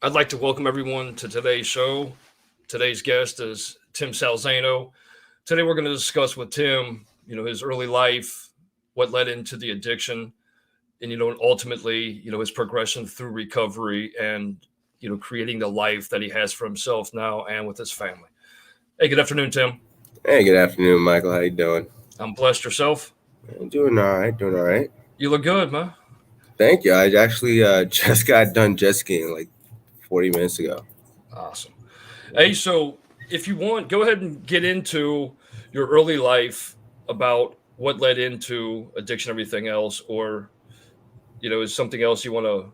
I'd like to welcome everyone to today's show. Today's guest is Tim Salzano. Today we're going to discuss with Tim, his early life, what led into the addiction, and ultimately, his progression through recovery and creating the life that he has for himself now and with his family. Hey, good afternoon, Tim. Hey, good afternoon, Michael. How you doing? I'm blessed. Yourself? I'm doing all right. Doing all right. You look good, man. Thank you. I actually just got done jet skiing like 40 minutes ago. Awesome. Hey, so if you want, go ahead and get into your early life about what led into addiction, everything else, or is something else you want to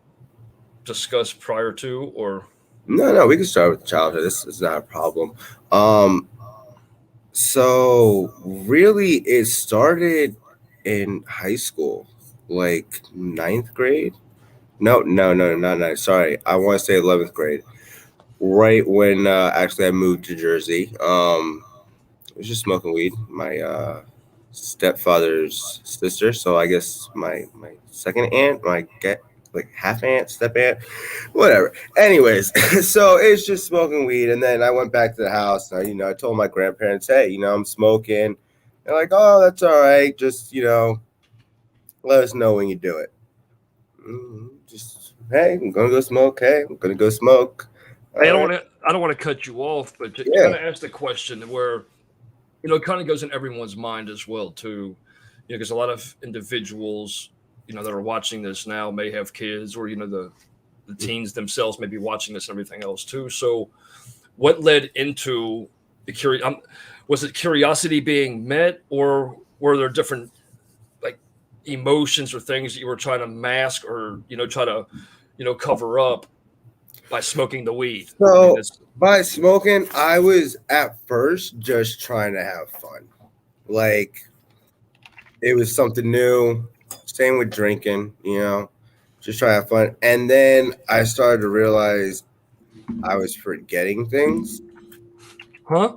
discuss prior to, or No, we can start with childhood. This is not a problem. Um, so really, it started in high school, like ninth grade. No, not ninth. Sorry, I want to say 11th grade. Right when actually I moved to Jersey. I was just smoking weed. My stepfather's sister, so I guess my second aunt, my get like half aunt, step aunt, whatever. Anyways, so it's just smoking weed, and then I went back to the house. And I told my grandparents, hey, I'm smoking. They're like, oh, that's all right. Just let us know when you do it. Just hey, I'm gonna go smoke. Hey, I'm gonna go smoke. hey, All right. I don't want to cut you off, but to Yeah. kind of ask the question where it kind of goes in everyone's mind as well too, because a lot of individuals that are watching this now may have kids, or the teens themselves may be watching this and everything else too. So what led into the was it curiosity being met, or were there different like emotions or things that you were trying to mask, or try to cover up by smoking the weed? I mean, So that's by smoking, I was at first just trying to have fun. Like it was something new. Same with drinking, just trying to have fun. And then I started to realize I was forgetting things. huh.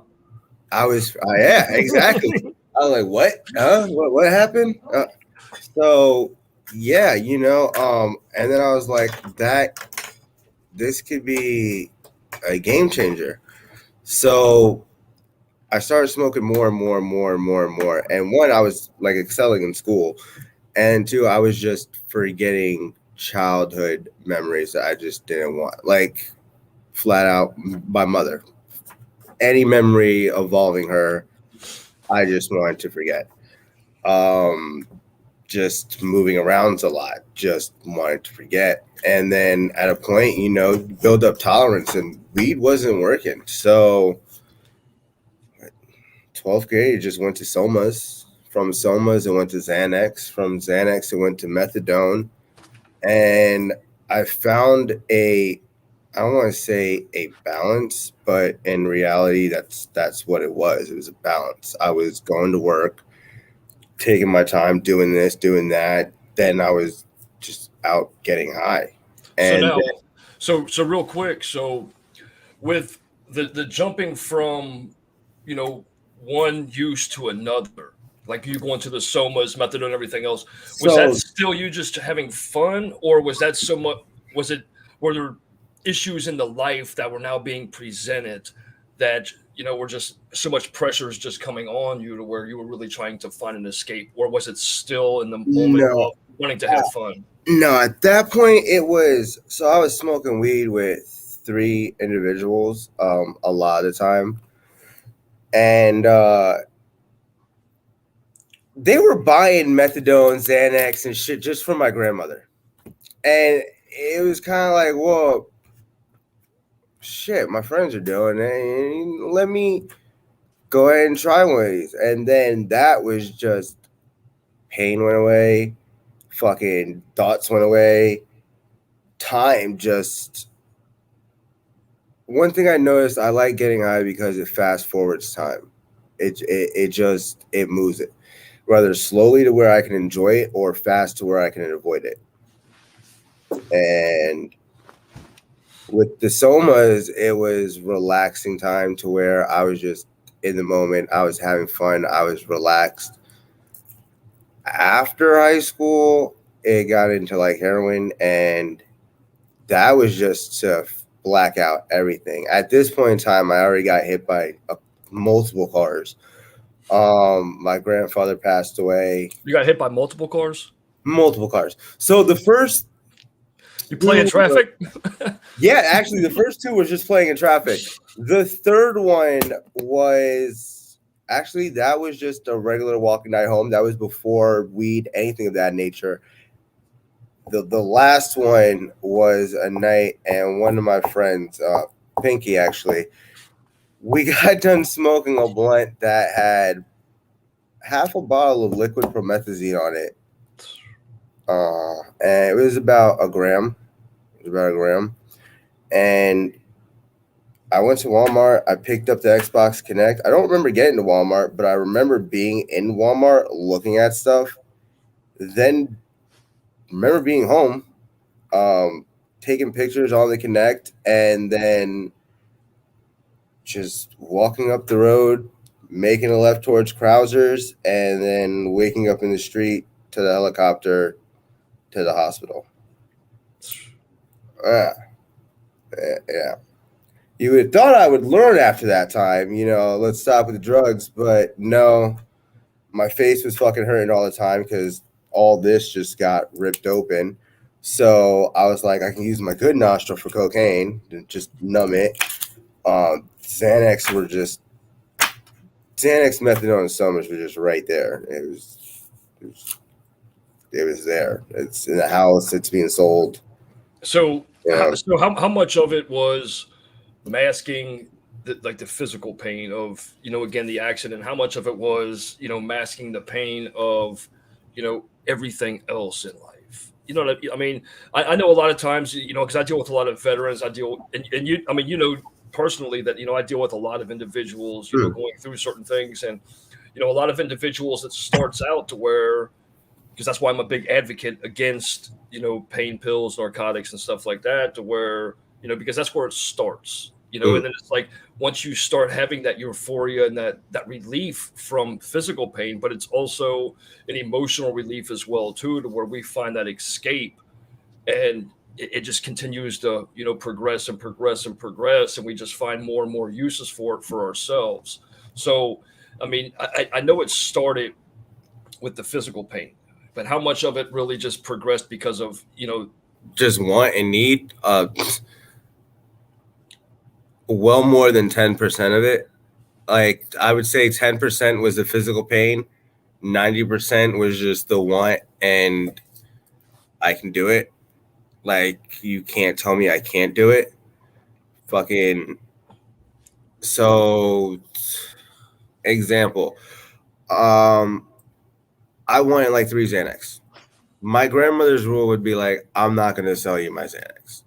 Yeah, exactly. I was like, what? What happened? So yeah, and then I was like, this could be a game changer. So I started smoking more and more and more and more and more. And one, I was like excelling in school. And two, I was just forgetting childhood memories that I just didn't want. Like flat out my mother. Any memory involving her, I just wanted to forget. Um, just moving around a lot, just wanted to forget. And then at a point, build up tolerance and weed wasn't working. So 12th grade, it just went to Somas. From Somas, it went to Xanax. From Xanax, it went to methadone. And I found I don't want to say a balance, but in reality, that's what it was. It was a balance. I was going to work, taking my time, doing this, doing that. Then I was just out getting high. So And now, so real quick, so with the jumping from you know one use to another, like you going to the somas, methadone, and everything else, was that so still you just having fun, or was that so much? Was it were there issues in the life that were now being presented that were just so much pressure is just coming on you to where you were really trying to find an escape, or was it still in the moment no, of wanting to have fun? no. At that point, it was so I was smoking weed with three individuals a lot of the time, and they were buying methadone, Xanax, and shit just for my grandmother. And it was kind of like, well, shit, my friends are doing it. Let me go ahead and try one of these. And then that was just pain went away, fucking thoughts went away, time just. One thing I noticed, I like getting high because it fast forwards time. It just it moves it, whether slowly to where I can enjoy it or fast to where I can avoid it. And with the somas, it was relaxing time to where I was just in the moment. I was having fun. I was relaxed. After high school, it got into like heroin, and that was just to blackout, everything. At this point in time, I already got hit by multiple cars. My grandfather passed away. You got hit by multiple cars? Multiple cars. So the first You play in two, traffic? yeah, actually, the first two was just playing in traffic. The third one was actually that was just a regular walking night home. That was before weed, anything of that nature. The last one was a night, and one of my friends, Pinky, actually, we got done smoking a blunt that had half a bottle of liquid promethazine on it. And it was about a gram. It was about a gram. And I went to Walmart. I picked up the Xbox Connect. I don't remember getting to Walmart, but I remember being in Walmart looking at stuff. Then remember being home, taking pictures on the Connect, and then just walking up the road, making a left towards Krauser's, and then waking up in the street to the helicopter to the hospital. Yeah. You would have thought I would learn after that time, let's stop with the drugs, but no, my face was fucking hurting all the time because all this just got ripped open. So I was like, I can use my good nostril for cocaine to just numb it. Xanax, methadone, and Summers were just right there. It was there. It's in the house. It's being sold. So, Yeah. how much of it was masking the physical pain of, again, the accident? How much of it was, masking the pain of, everything else in life? You know what I mean? I know a lot of times, because I deal with a lot of veterans. And you, I mean, personally that, I deal with a lot of individuals, going through certain things. And, a lot of individuals, it starts out to where, because that's why I'm a big advocate against, pain pills, narcotics, and stuff like that, to where, because that's where it starts, and then it's like once you start having that euphoria and that relief from physical pain, but it's also an emotional relief as well too, to where we find that escape, and it just continues to, progress and progress and progress, and we just find more and more uses for it for ourselves. So, I mean, I know it started with the physical pain, but how much of it really just progressed because of, just want and need? Well, more than 10% of it. Like, I would say 10% was the physical pain, 90% was just the want, and I can do it. Like, you can't tell me I can't do it. Fucking. So, example. I wanted like 3 Xanax. My grandmother's rule would be like, I'm not going to sell you my Xanax.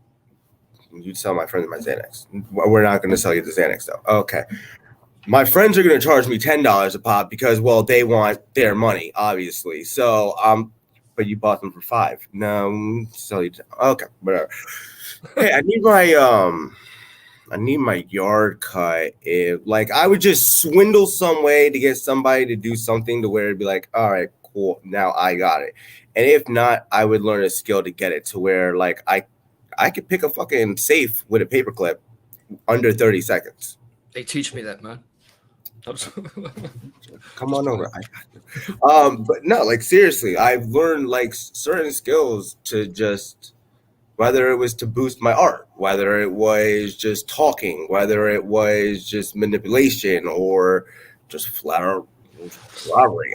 You tell my friends my Xanax. We're not going to sell you the Xanax though. Okay. My friends are going to charge me $10 a pop because, well, they want their money, obviously. So, but you bought them for $5. No, sell you. Okay, whatever. Hey, I need my yard cut. Like, I would just swindle some way to get somebody to do something to where it'd be like, all right, cool, now I got it. And if not, I would learn a skill to get it to where, like, I could pick a fucking safe with a paperclip under 30 seconds. They teach me that, man. Come on over. But no, like, seriously, I've learned like certain skills to just, whether it was to boost my art, whether it was just talking, whether it was just manipulation or just flattery.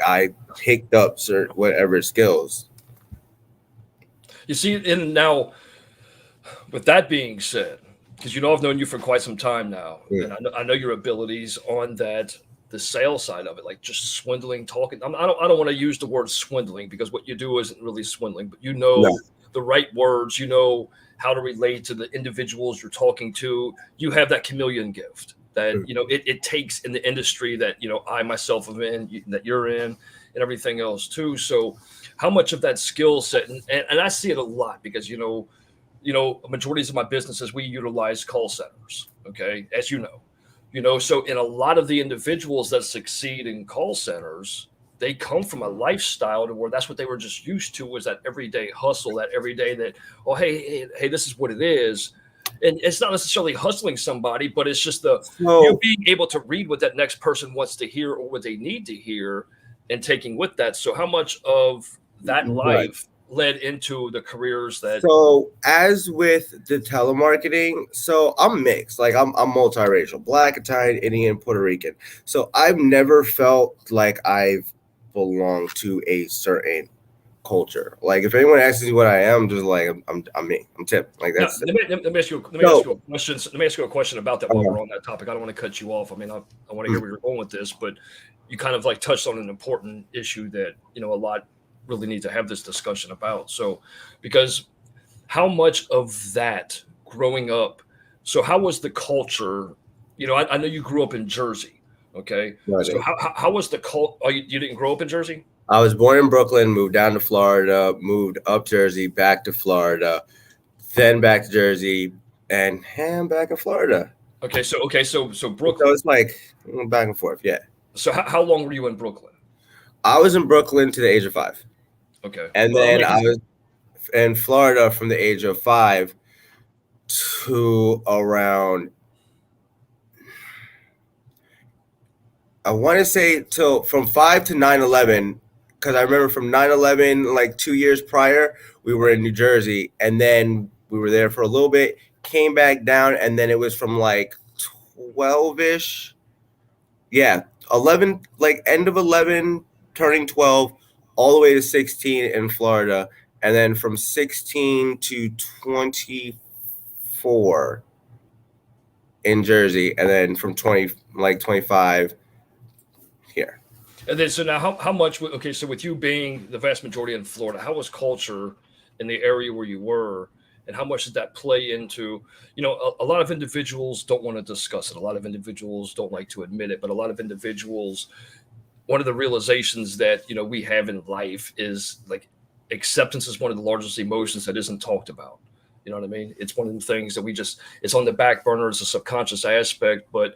I picked up certain whatever skills. You see, and now, with that being said, because I've known you for quite some time now, and I know your abilities on the sales side of it, like just swindling, talking. I don't want to use the word swindling because what you do isn't really swindling, but the right words, how to relate to the individuals you're talking to. You have that chameleon gift that it takes in the industry that I myself am in, that you're in, and everything else too. So, how much of that skill set, and I see it a lot because majorities of my businesses, we utilize call centers. Okay, as so in a lot of the individuals that succeed in call centers, they come from a lifestyle to where that's what they were just used to, was that everyday hustle, that everyday that, oh, hey, this is what it is. And it's not necessarily hustling somebody, but it's just the you So being able to read what that next person wants to hear or what they need to hear and taking with that. So how much of that right. life led into the careers that So as with the telemarketing, so I'm mixed. Like I'm multiracial, Black, Italian, Indian, Puerto Rican. So I've never felt like I've belonged to a certain culture. Like if anyone asks me what I am, just like I'm me. I'm Tim. Like now, that's it. let me ask you So a question. Let me ask you a question about that while we're on that topic. I don't want to cut you off. I mean, I want to hear where you're going with this, but you kind of like touched on an important issue that a lot really need to have this discussion about. So, because how much of that growing up? So, how was the culture? I know you grew up in Jersey. Okay, so right. how was the cult? Oh, you didn't grow up in Jersey? I was born in Brooklyn, moved down to Florida, moved up Jersey, back to Florida, then back to Jersey, and back in Florida. Okay, so So Brooklyn. it's like back and forth. Yeah. So how long were you in Brooklyn? I was in Brooklyn to the age of 5. Okay, And well, then I because was in Florida from the age of 5 to around, I want to say till from 5 to 9/11, because I remember from 9/11, like 2 years prior, we were in New Jersey, and then we were there for a little bit, came back down, and then it was from like 12 ish. Yeah, 11, like end of 11, turning 12, all the way to 16 in Florida. And then from 16 to 24 in Jersey. And then from 20, like 25 here. And then, so now, how much? Okay, so with you being the vast majority in Florida, how was culture in the area where you were, and how much did that play into? A lot of individuals don't want to discuss it. A lot of individuals don't like to admit it, but a lot of individuals, one of the realizations that we have in life is like acceptance is one of the largest emotions that isn't talked about. You know what I mean? It's one of the things that it's on the back burner. It's a subconscious aspect, but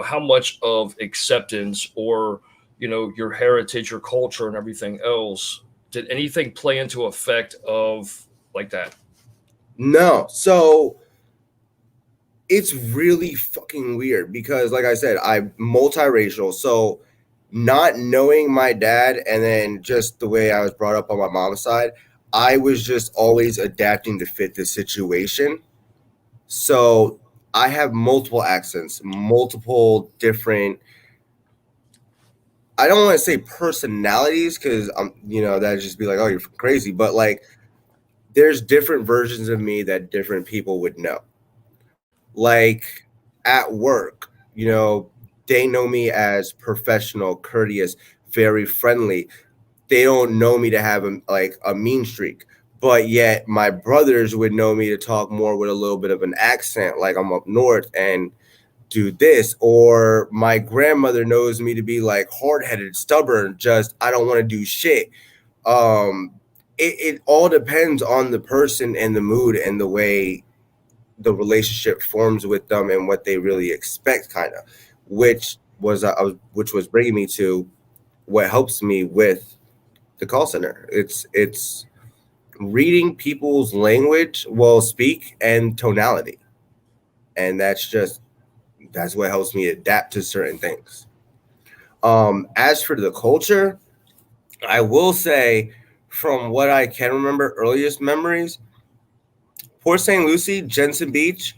how much of acceptance or your heritage, your culture, and everything else, did anything play into effect of like that? No. So it's really fucking weird because, like I said, I'm multiracial. So not knowing my dad and then just the way I was brought up on my mom's side, I was just always adapting to fit the situation. So I have multiple accents, multiple different. I don't want to say personalities because that'd just be like, oh, you're crazy. But like, there's different versions of me that different people would know. Like at work, they know me as professional, courteous, very friendly. They don't know me to have a mean streak. But yet my brothers would know me to talk more with a little bit of an accent, like I'm up north and do this. Or my grandmother knows me to be like hard headed, stubborn, just I don't want to do shit. Um, it all depends on the person and the mood and the way the relationship forms with them and what they really expect, kind of, which was bringing me to what helps me with the call center. It's reading people's language, well, speak and tonality, and that's what helps me adapt to certain things. As for the culture, I will say, from what I can remember, earliest memories, Port St. Lucie, Jensen Beach,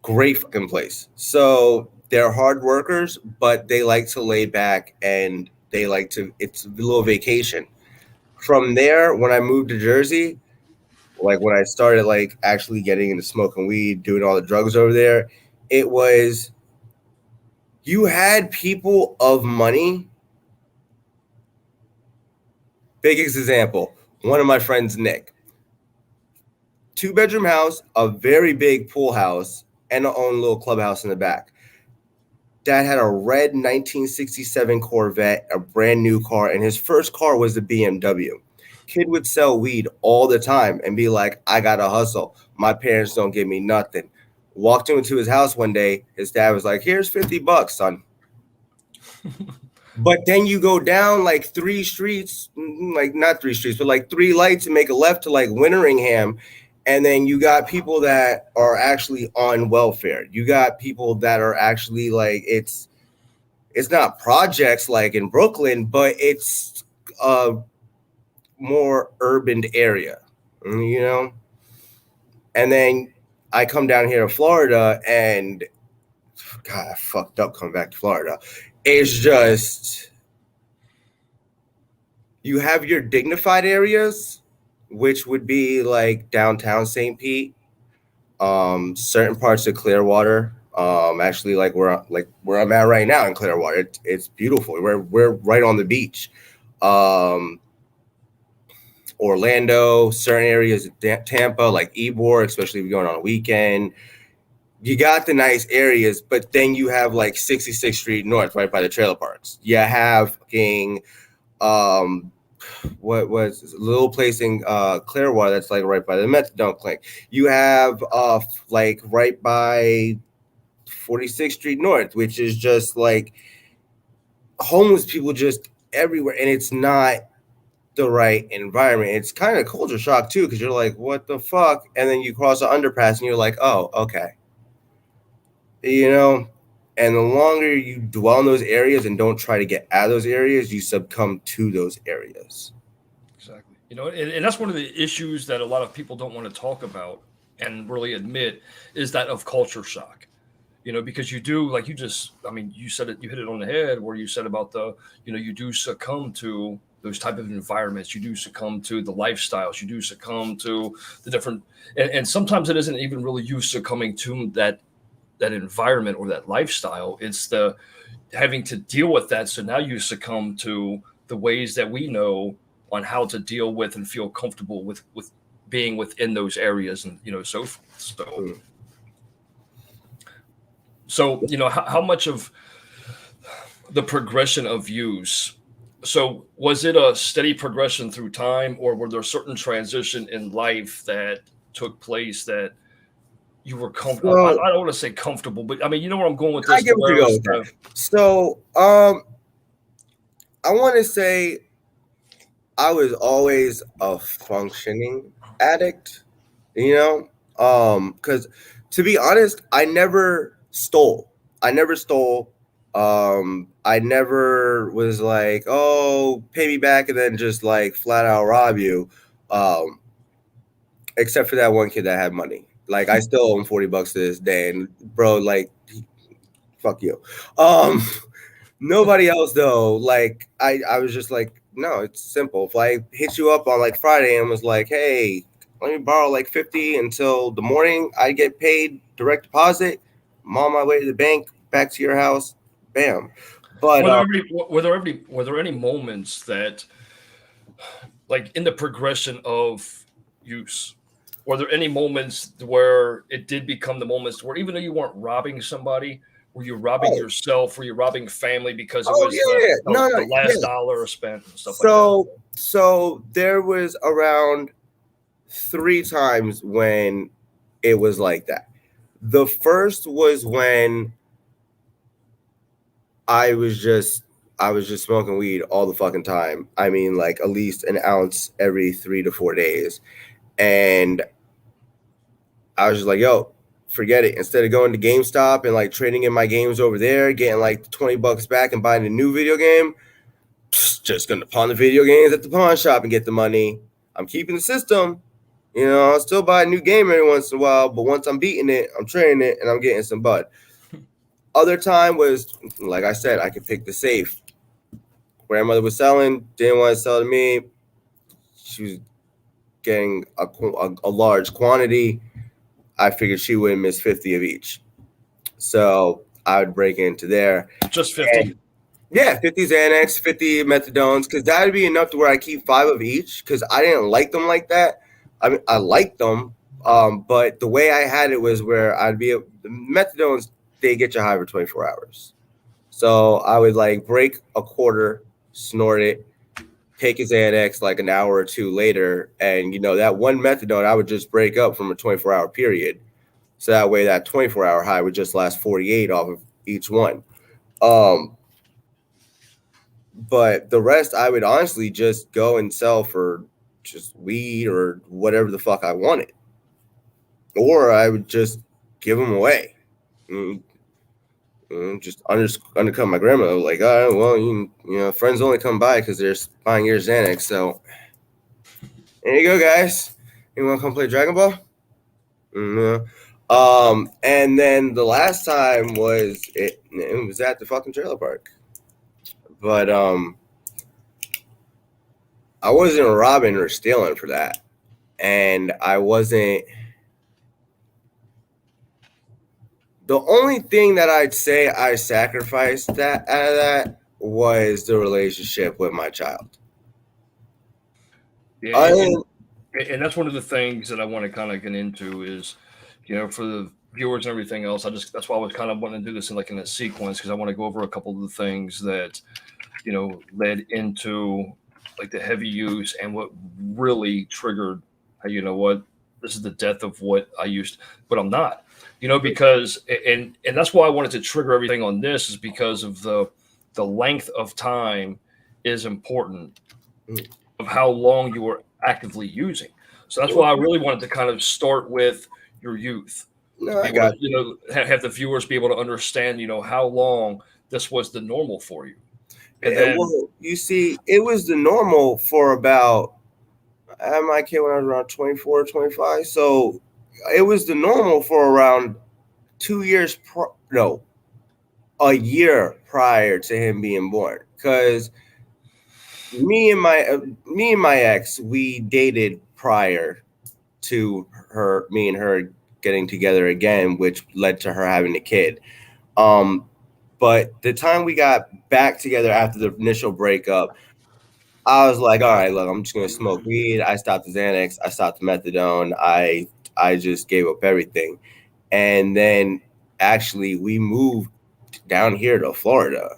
great fucking place. So they're hard workers, but they like to lay back and they like to. It's a little vacation. From there, when I moved to Jersey, like when I started like actually getting into smoking weed, doing all the drugs over there, it was you had people of money. Biggest example, one of my friends, Nick, 2-bedroom house, a very big pool house, and a own little clubhouse in the back. Dad had a red 1967 Corvette, a brand new car, and his first car was a BMW. Kid would sell weed all the time and be like, I gotta hustle. My parents don't give me nothing. Walked into his house one day, his dad was like, here's $50, son. But then you go down like 3 streets, like not 3 streets, but like 3 lights and make a left to like Winteringham. And then you got people that are actually on welfare. You got people that are actually like it's not projects like in Brooklyn, but it's a more urban area, you know. And then I come down here to Florida, and God, I fucked up coming back to Florida. It's just you have your dignified areas, which would be like downtown St. Pete, certain parts of Clearwater. Actually, like where I'm at right now in Clearwater, it's beautiful. We're right on the beach. Um, Orlando, certain areas of Tampa, like Ybor, especially if you're going on a weekend. You got the nice areas, but then you have like 66th Street North, right by the trailer parks. You have fucking um, what was a little place in Clearwater that's like right by the methadone clinic. You have like right by 46th Street North, which is just like homeless people just everywhere, and it's not the right environment. It's kind of culture shock too, because you're like, what the fuck? And then you cross an underpass and you're like, oh, okay. You know, and the longer you dwell in those areas and don't try to get out of those areas, you succumb to those areas. Exactly. You know, and that's one of the issues that a lot of people don't want to talk about and really admit is that of culture shock. You know, because you do, like you just, I mean, you said it, you hit it on the head where you said about the, you know, you do succumb to those type of environments. You do succumb to the lifestyles. You do succumb to the different, and sometimes it isn't even really you succumbing to that environment or that lifestyle. It's the having to deal with that. So now you succumb to the ways that we know on how to deal with and feel comfortable with being within those areas, and you know, so forth. Mm. So you know, how much of the progression of views, so was it a steady progression through time, or were there certain transition in life that took place that you were So I don't want to say comfortable, but I mean, you know where I'm going with I this, to get what you where go it's with that. So I want to say I was always a functioning addict, you know, because to be honest, I never stole. I never stole. I never was like, oh, pay me back, and then just like flat out rob you. Um, except for that one kid that had money. Like I still owe him $40 to this day, and bro, like, fuck you. Um, Nobody else though. Like I was just like, no, it's simple. If I hit you up on like Friday and was like, hey, let me borrow like 50 until the morning, I get paid direct deposit. I'm on my way to the bank, back to your house, bam. But were there any moments that, like in the progression of use, were there any moments where it did become the moments where even though you weren't robbing somebody, were you robbing oh, yourself? Were you robbing family because it oh was yeah, yeah. No, no, the last yeah. dollar spent and stuff like that? So there was around 3 times when it was like that. The first was when I was just I was just smoking weed all the fucking time. I mean, like at least an ounce every 3 to 4 days. And I was just like, yo, forget it. Instead of going to GameStop and like trading in my games over there, getting like $20 back and buying a new video game, just gonna pawn the video games at the pawn shop and get the money. I'm keeping the system. You know, I'll still buy a new game every once in a while, but once I'm beating it, I'm trading it and I'm getting some bud. Other time was, like I said, I could pick the safe. Grandmother was selling, didn't want to sell to me. She was getting a large quantity. I figured she wouldn't miss 50 of each. So I would break into there. Just 50. And yeah, 50 Xanax, 50 methadones, because that would be enough to where I keep 5 of each because I didn't like them like that. I mean, I liked them, but the way I had it was where the methadones, they get you high for 24 hours. So I would like break a quarter, snort it, take a Xanax like an hour or two later, and you know that one methadone I would just break up from a 24-hour period, so that way that 24-hour high would just last 48 off of each one. Um, but the rest I would honestly just go and sell for just weed or whatever the fuck I wanted. or I would just give them away. Just undercut my grandmother. Like, all right, well, friends only come by because they're buying your Xanax. So there you go, guys. You want to come play Dragon Ball? No. And then the last time was it was at the fucking trailer park. But I wasn't robbing or stealing for that. And I wasn't. The only thing that I'd say I sacrificed that out of that was the relationship with my child. Yeah, I and that's one of the things that I want to kind of get into is, for the viewers and everything else. That's why I was kind of wanting to do this in a sequence because I want to go over a couple of the things that led into like the heavy use and what really triggered. Hey, you know what? This is the death of what I used, but I'm not. Because and that's why I wanted to trigger everything on this is because of the length of time is important of how long you were actively using. So that's why I really wanted to kind of start with your youth to no, be I able to, got have the viewers be able to understand, how long this was the normal for you. And it. then, Well, you see, it was the normal for about I had my kid when I was around 24, 25. So it was the normal for around 2 years. No, a year prior to him being born, because me and my ex, we dated prior to me and her getting together again, which led to her having a kid. Um, but the time we got back together after the initial breakup, I was like, all right, look, I'm just gonna smoke weed. I stopped the Xanax, I stopped the methadone, I just gave up everything. And then actually we moved down here to Florida,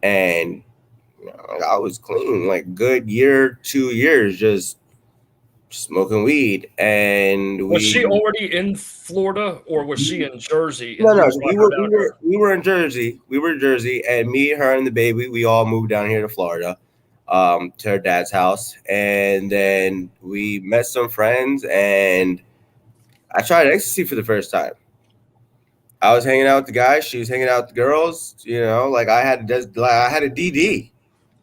and I was clean, like good year, 2 years, just smoking weed. And was she we already in Florida or was she in Jersey no, and no, you brought her down here? we were in Jersey. We were in Jersey, and me, her, and the baby, we all moved down here to Florida, to her dad's house, and then we met some friends, and I tried ecstasy for the first time. I was hanging out with the guys, she was hanging out with the girls. Like I had a DD.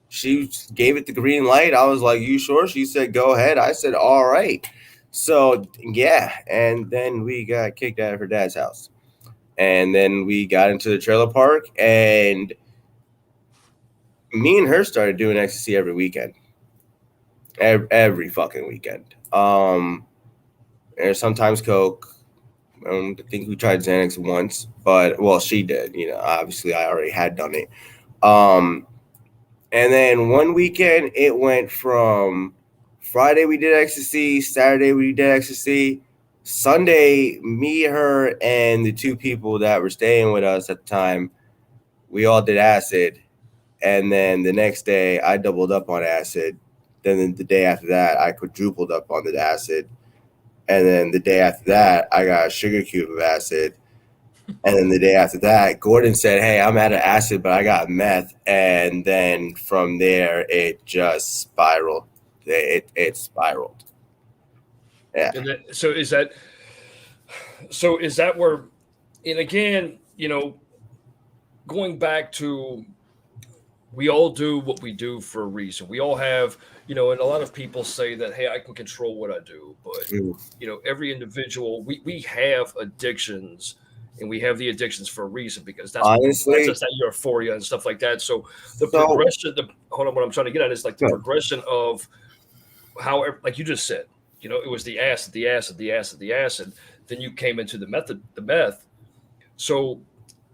She gave it the green light. I was like, "You sure?" She said, "Go ahead." I said, "All right." So yeah, and then we got kicked out of her dad's house. And then we got into the trailer park, and me and her started doing ecstasy every weekend, every fucking weekend. And sometimes coke. I think we tried Xanax once, but well, she did. Obviously, I already had done it. Um, and then one weekend, it went from Friday we did ecstasy, Saturday we did ecstasy, Sunday me, her, and the two people that were staying with us at the time, we all did acid. And then the next day, I doubled up on acid. Then the day after that, I quadrupled up on the acid. And then the day after that, I got a sugar cube of acid. And then the day after that, Gordon said, "Hey, I'm out of acid, but I got meth." And then from there, it just spiraled. It spiraled. Yeah. And so is that where, and again, going back to we all do what we do for a reason. We all have, and a lot of people say that, hey, I can control what I do. But, Mm. every individual, we have addictions and we have the addictions for a reason because that's what provides Honestly, us that euphoria and stuff like that. So the so progression, hold on, what I'm trying to get at is like the good. progression of how, like you just said, it was the acid, the acid, the acid, the acid. Then you came into the meth. So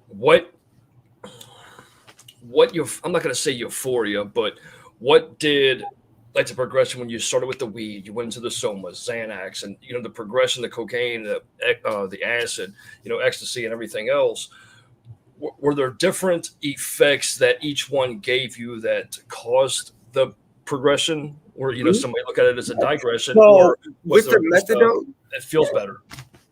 what I'm not going to say euphoria, but what did like the progression when you started with the weed, you went into the somas, Xanax, and the progression, the cocaine, the acid, ecstasy, and everything else. Were there different effects that each one gave you that caused the progression, or somebody look at it as a digression, So or was with the there just methadone, it feels better?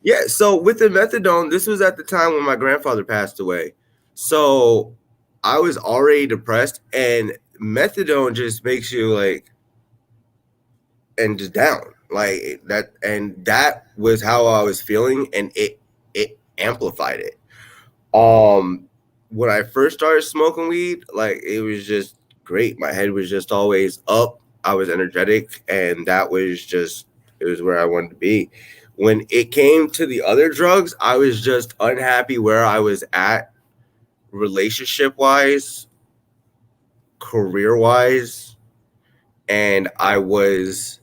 yeah. So with the methadone, this was at the time when my grandfather passed away. So I was already depressed, and methadone just makes you like and just down like that, and that was how I was feeling, and it amplified it. um when I first started smoking weed, like it was just great. My head was just always up. I was energetic, and that was just, it was where I wanted to be. When it came to the other drugs, I was just unhappy where I was at, relationship wise, career wise, and I was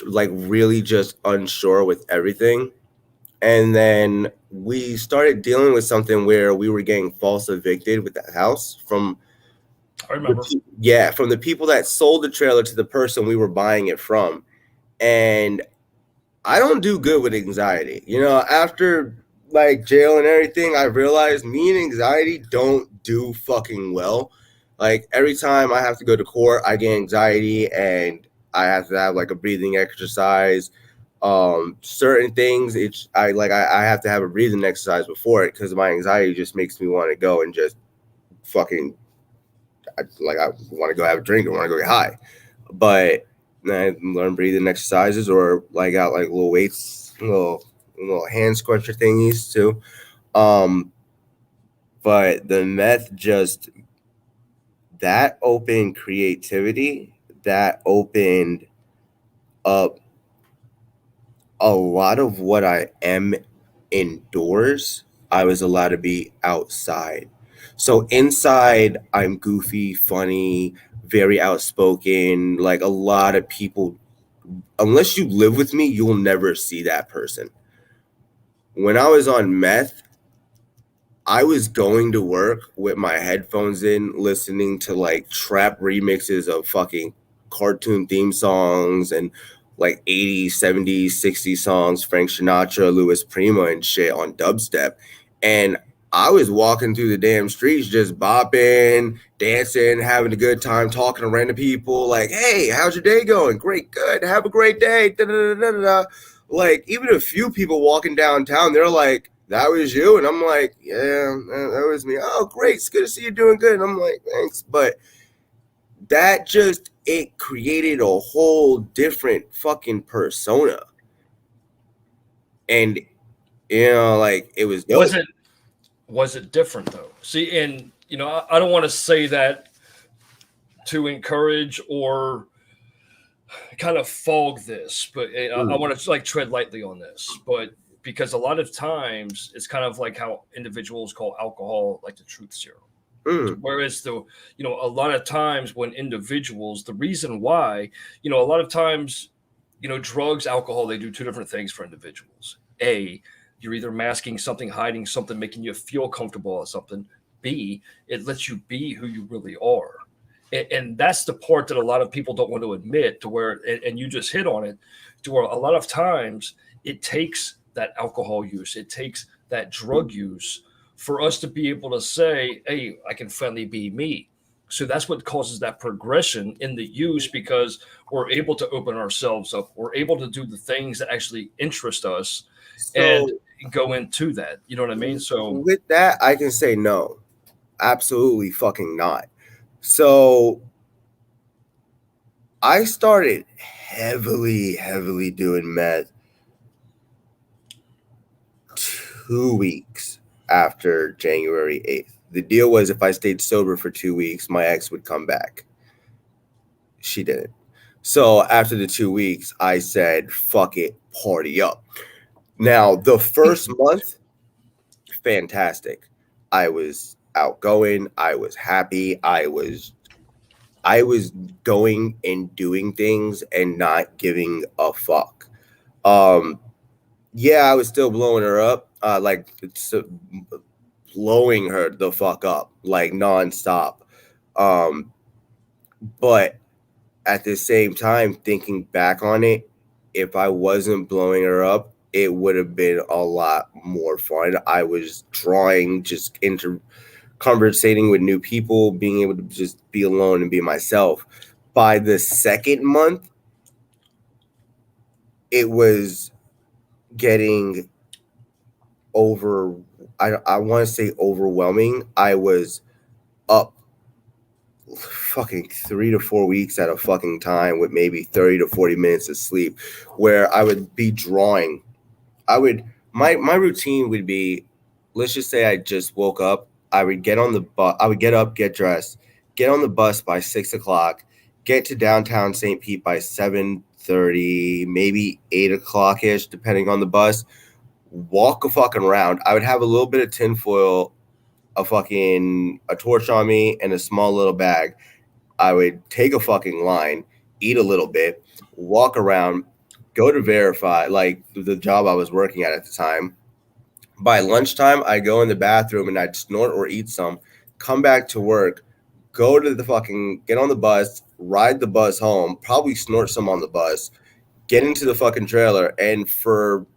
like really just unsure with everything. And then we started dealing with something where we were getting false evicted with the house from I remember. from the people that sold the trailer to the person we were buying it from. And I don't do good with anxiety. You know, after like jail and everything, I realized me and anxiety don't do fucking well. Like every time I have to go to court, I get anxiety, and I have to have like a breathing exercise. Certain things, I have to have a breathing exercise before it, because my anxiety just makes me want to go and just fucking I want to go have a drink or want to go get high. But I learn breathing exercises, or like got like little weights, little hand scruncher thingies too. Um, but the meth just, that opened creativity, that opened up a lot of what I am indoors. I was allowed to be outside. So inside, I'm goofy, funny, very outspoken. Like a lot of people, unless you live with me, you'll never see that person. When I was on meth, I was going to work with my headphones in, listening to like trap remixes of fucking cartoon theme songs and like 80s, 70s, 60s songs, Frank Sinatra, Louis Prima, and shit on dubstep. And I was walking through the damn streets just bopping, dancing, having a good time, talking to random people like, hey, how's your day going? Great, good. Have a great day. Da-da-da-da-da. Like, even a few people walking downtown, they're like, that was you? And I'm like, yeah, that was me. Oh, great. It's good to see you doing good. And I'm like, thanks. But that just, it created a whole different fucking persona. And, like it was Was dope. it was it different though? See, and I don't want to say that to encourage or kind of fog this, but I Mm, want to like tread lightly on this, but because a lot of times it's kind of like how individuals call alcohol like the truth serum. mm, Whereas a lot of times when individuals, the reason why, a lot of times, drugs, alcohol, they do two different things for individuals. A, you're either masking something, hiding something, making you feel comfortable at something. B, it lets you be who you really are. And that's the part that a lot of people don't want to admit, to where, and you just hit on it, to where a lot of times it takes that alcohol use, it takes that drug use for us to be able to say, hey, I can finally be me. So that's what causes that progression in the use, because we're able to open ourselves up. We're able to do the things that actually interest us and so go into that. You know what I mean? So, with that, I can say no, absolutely fucking not. So I started heavily doing meth 2 weeks after January 8th. The deal was if I stayed sober for 2 weeks, my ex would come back. She didn't. So after the 2 weeks, I said, fuck it, party up. Now, the first month, fantastic. I was outgoing. I was happy. I was going and doing things and not giving a fuck. Um, yeah, I was still blowing her up. Blowing her the fuck up, like nonstop. Um, but at the same time, thinking back on it, if I wasn't blowing her up, it would have been a lot more fun. I was drawing, just into conversating with new people, being able to just be alone and be myself. By the second month, it was getting over, I want to say overwhelming. I was up fucking 3 to 4 weeks at a fucking time with maybe 30 to 40 minutes of sleep, where I would be drawing. My routine would be, let's just say I just woke up. I would get on the bus. I would get up, get dressed, get on the bus by 6 o'clock, get to downtown St. Pete by 7:30, maybe 8 o'clock ish, depending on the bus. Walk a fucking round. I would have a little bit of tinfoil, a torch on me, and a small little bag. I would take a fucking line, eat a little bit, walk around, go to verify, like the job I was working at the time. By lunchtime, I go in the bathroom and I'd snort or eat some, come back to work, go to the fucking, get on the bus, ride the bus home, probably snort some on the bus, get into the fucking trailer, and from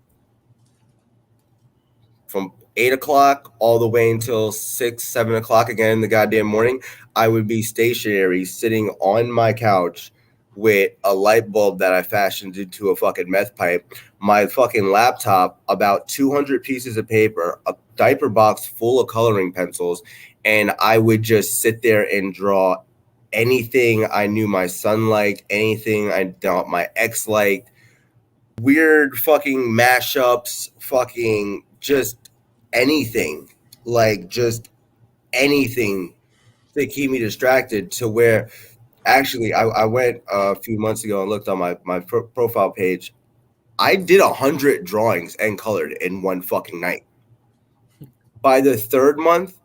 8 o'clock all the way until 6, 7 o'clock again in the goddamn morning, I would be stationary sitting on my couch with a light bulb that I fashioned into a fucking meth pipe, my fucking laptop, about 200 pieces of paper, a diaper box full of coloring pencils, and I would just sit there and draw anything I knew my son liked, anything I thought my ex liked, weird fucking mashups, fucking just anything, like just anything to keep me distracted. To where actually I went a few months ago and looked on my profile page. I did 100 drawings and colored in one fucking night. By the third month,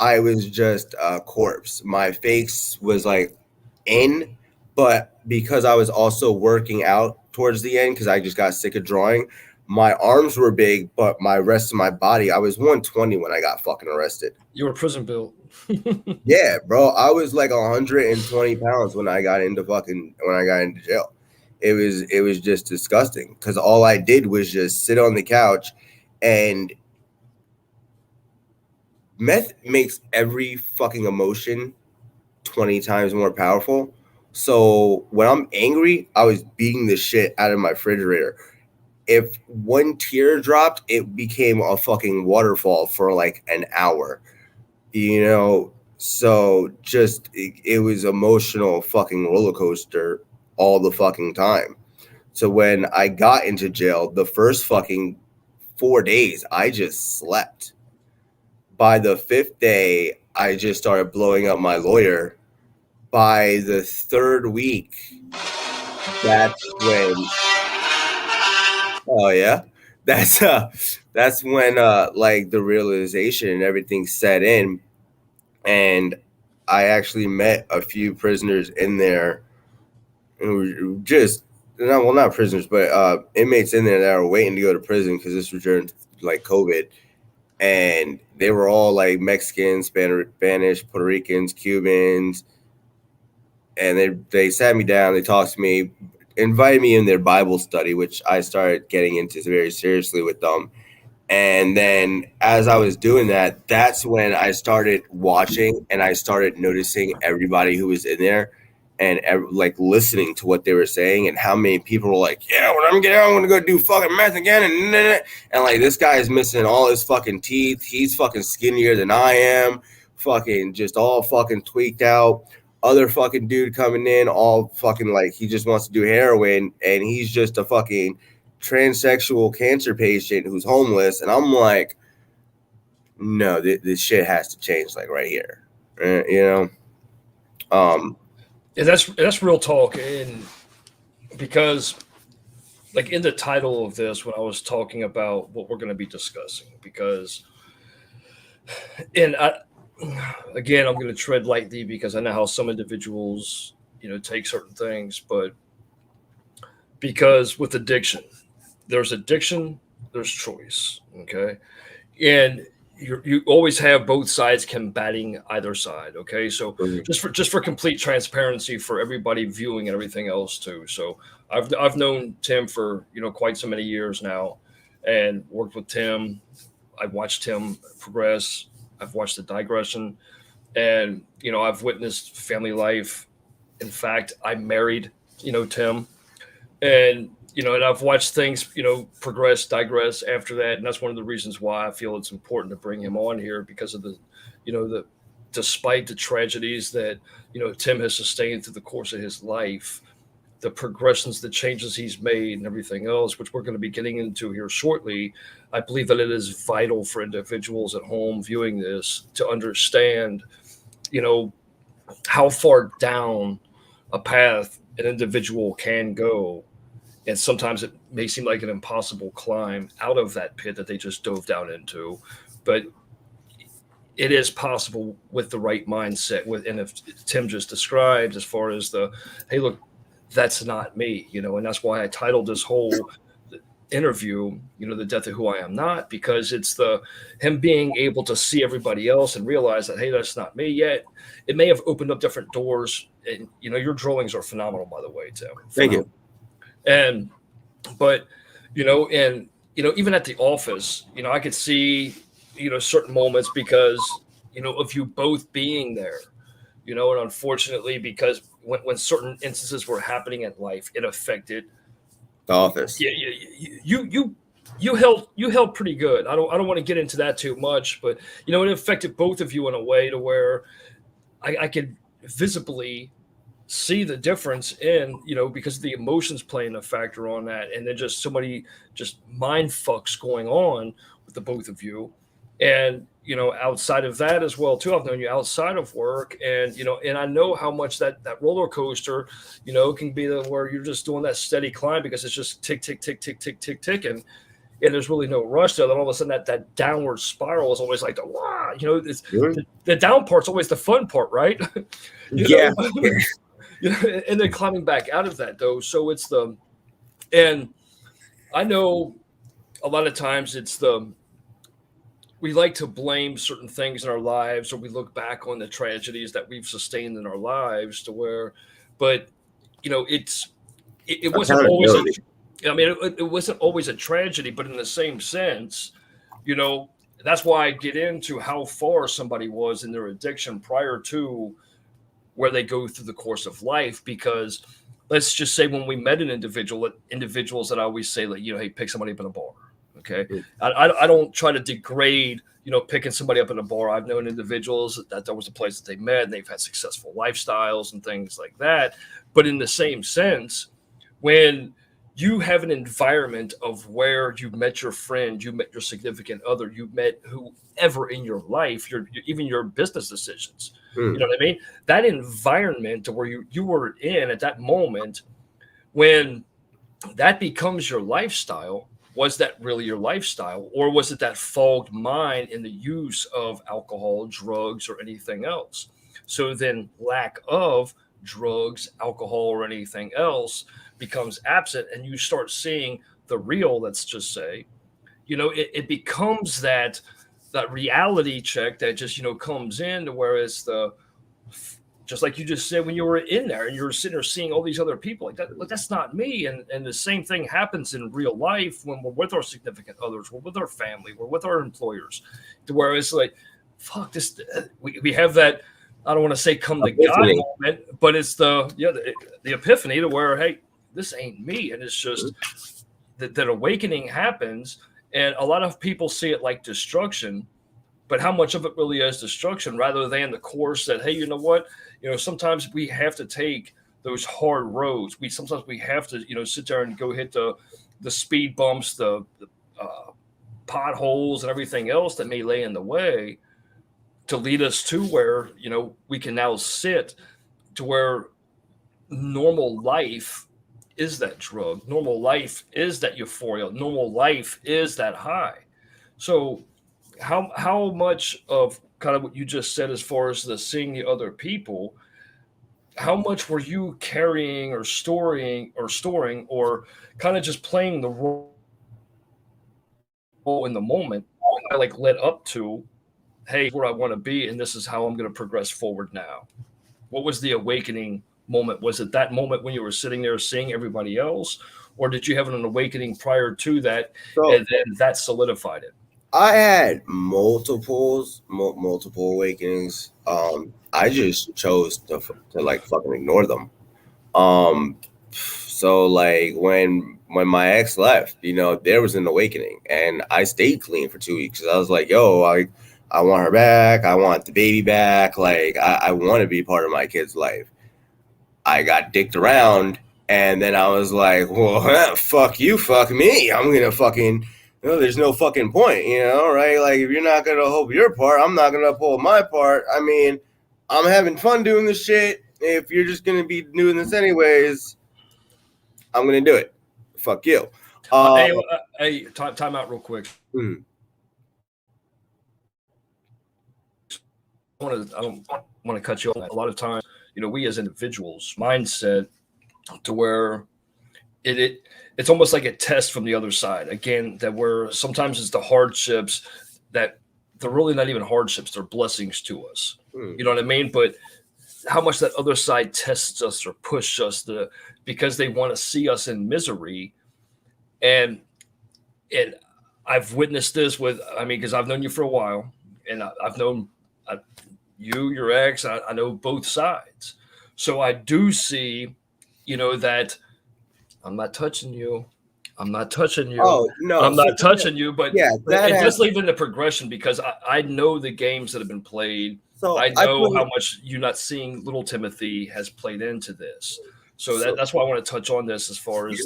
I was just a corpse. My face was like in, but because I was also working out towards the end, because I just got sick of drawing, my arms were big, but my rest of my body, I was 120 when I got fucking arrested. You were prison built. Yeah, bro, I was like 120 pounds when I got into jail. It was just disgusting because all I did was just sit on the couch, and meth makes every fucking emotion 20 times more powerful. So when I'm angry, I was beating the shit out of my refrigerator. If one tear dropped, it became a fucking waterfall for like an hour. So just it was emotional fucking roller coaster all the fucking time. So when I got into jail, the first fucking 4 days, I just slept. By the fifth day, I just started blowing up my lawyer. By the third week, that's when oh yeah, that's when like the realization and everything set in, and I actually met a few prisoners in there who were just not prisoners, but inmates in there that were waiting to go to prison because this was during like COVID, and they were all like Mexicans, Spanish, Puerto Ricans, Cubans, and they sat me down, they talked to me, invited me in their Bible study, which I started getting into very seriously with them. And then as I was doing that, that's when I started watching and I started noticing everybody who was in there and like listening to what they were saying and how many people were like, yeah, when I'm getting out, I'm going to go do fucking meth again. And like, this guy is missing all his fucking teeth. He's fucking skinnier than I am. Fucking just all fucking tweaked out. Other fucking dude coming in all fucking like he just wants to do heroin and he's just a fucking transsexual cancer patient who's homeless, and I'm like, no, this shit has to change, like right here, And that's real talk, and because like in the title of this, when I was talking about what we're going to be discussing, because and again, I'm going to tread lightly because I know how some individuals take certain things, but because with addiction, there's choice, okay, and you always have both sides combating either side, okay. So just for complete transparency for everybody viewing and everything else too. So I've known Tim for quite so many years now, and worked with Tim. I've watched Tim progress. I've watched the digression, and I've witnessed family life. In fact, I married Tim, and and I've watched things progress, digress after that, and that's one of the reasons why I feel it's important to bring him on here because of the despite the tragedies that Tim has sustained through the course of his life, the progressions, the changes he's made, and everything else, which we're going to be getting into here shortly, I believe that it is vital for individuals at home viewing this to understand, how far down a path an individual can go. And sometimes it may seem like an impossible climb out of that pit that they just dove down into. But it is possible with the right mindset. And if Tim just described, as far as hey, look, that's not me, and that's why I titled this whole interview, The Death of Who I Am Not, because it's him being able to see everybody else and realize that, hey, that's not me yet. It may have opened up different doors. And, your drawings are phenomenal, by the way, Tim. Thank you. But, and, even at the office, I could see, certain moments because, of you both being there, and unfortunately, because when certain instances were happening in life, it affected the office. Yeah, you held pretty good. I don't want to get into that too much, but it affected both of you in a way to where I could visibly see the difference in, because the emotions playing a factor on that, and then just so many just mind fucks going on with the both of you. And outside of that as well too, I've known you outside of work, and and I know how much that roller coaster can be where you're just doing that steady climb because it's just tick tick tick tick tick tick tick, and there's really no rush there. Then all of a sudden that downward spiral is always like it's the down part's always the fun part, right? Yeah. And then climbing back out of that though, so it's and I know a lot of times it's we like to blame certain things in our lives, or we look back on the tragedies that we've sustained in our lives but it wasn't always it wasn't always a tragedy, but in the same sense, that's why I get into how far somebody was in their addiction prior to where they go through the course of life. Because let's just say when we met an individuals that I always say, like, hey, pick somebody up in a bar. Okay. I don't try to degrade, picking somebody up in a bar. I've known individuals that was a place that they met and they've had successful lifestyles and things like that. But in the same sense, when you have an environment of where you met your friend, you met your significant other, you met whoever in your life, even your business decisions, you know what I mean? That environment where you were in at that moment, when that becomes your lifestyle, was that really your lifestyle, or was it that fogged mind in the use of alcohol, drugs, or anything else? So then lack of drugs, alcohol, or anything else becomes absent, and you start seeing the real, let's just say, it becomes that reality check that just, comes in to where it's just like you just said, when you were in there and you were sitting there seeing all these other people like that, that's not me. And the same thing happens in real life when we're with our significant others, we're with our family, we're with our employers, to where it's like, fuck this. We have that, I don't want to say come to God moment, but it's the epiphany to where, hey, this ain't me. And it's just that awakening happens. And a lot of people see it like destruction, but how much of it really is destruction rather than the course that, hey, you know what? Sometimes we have to take those hard roads. Sometimes we have to, sit there and go hit the speed bumps, the potholes and everything else that may lay in the way to lead us to where, we can now sit to where normal life is that drug. Normal life is that euphoria. Normal life is that high. So how much of kind of what you just said as far as the seeing the other people, how much were you carrying or storing or kind of just playing the role in the moment, like led up to, hey, where I want to be, and this is how I'm going to progress forward now? What was the awakening moment? Was it that moment when you were sitting there seeing everybody else, or did you have an awakening prior to that, and then that solidified it? I had multiple awakenings. I just chose to like fucking ignore them. So like when my ex left, there was an awakening, and I stayed clean for 2 weeks. I was like, yo, I want her back. I want the baby back. Like, I want to be part of my kid's life. I got dicked around, and then I was like, well, fuck you, fuck me. I'm going to fucking, there's no fucking point, right? Like, if you're not going to hold your part, I'm not going to uphold my part. I mean, I'm having fun doing this shit. If you're just going to be doing this anyways, I'm going to do it. Fuck you. Hey, time out real quick. Hmm. I don't want to cut you off. A lot of times, we as individuals mindset to where it's almost like a test from the other side. Again, that where sometimes it's the hardships that they're really not even hardships; they're blessings to us. You know what I mean? But how much that other side tests us or pushes us because they want to see us in misery, and I've witnessed this because I've known you for a while, and I've known you, your ex. I know both sides, so I do see, that I'm not touching you. I'm not touching you. Oh no, I'm not touching you. But yeah, it does leave in the progression because I know the games that have been played. So I know how much you not seeing little Timothy has played into this. So that's why I want to touch on this as far as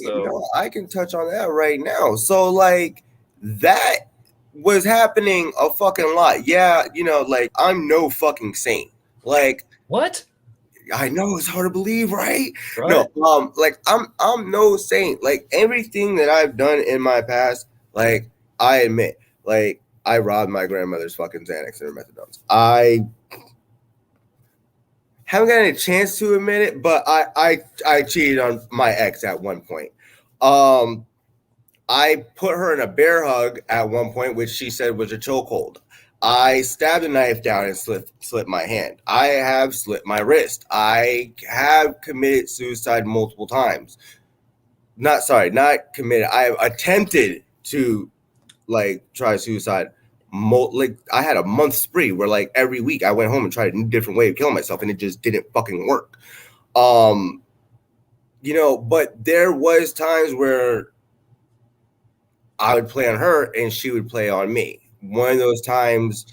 I can touch on that right now. So like that was happening a fucking lot. Yeah, like I'm no fucking saint. Like what? I know it's hard to believe, right? Right. No, like I'm no saint. Like everything that I've done in my past, like I admit, like I robbed my grandmother's fucking Xanax and her methadones. I haven't gotten a chance to admit it, but I cheated on my ex at one point. I put her in a bear hug at one point, which she said was a chokehold. I stabbed a knife down and slit my hand. I have slit my wrist. I have committed suicide multiple times. Not committed. I have attempted to try suicide. Like I had a month spree where like every week I went home and tried a different way of killing myself, and it just didn't fucking work. But there was times where I would play on her and she would play on me. One of those times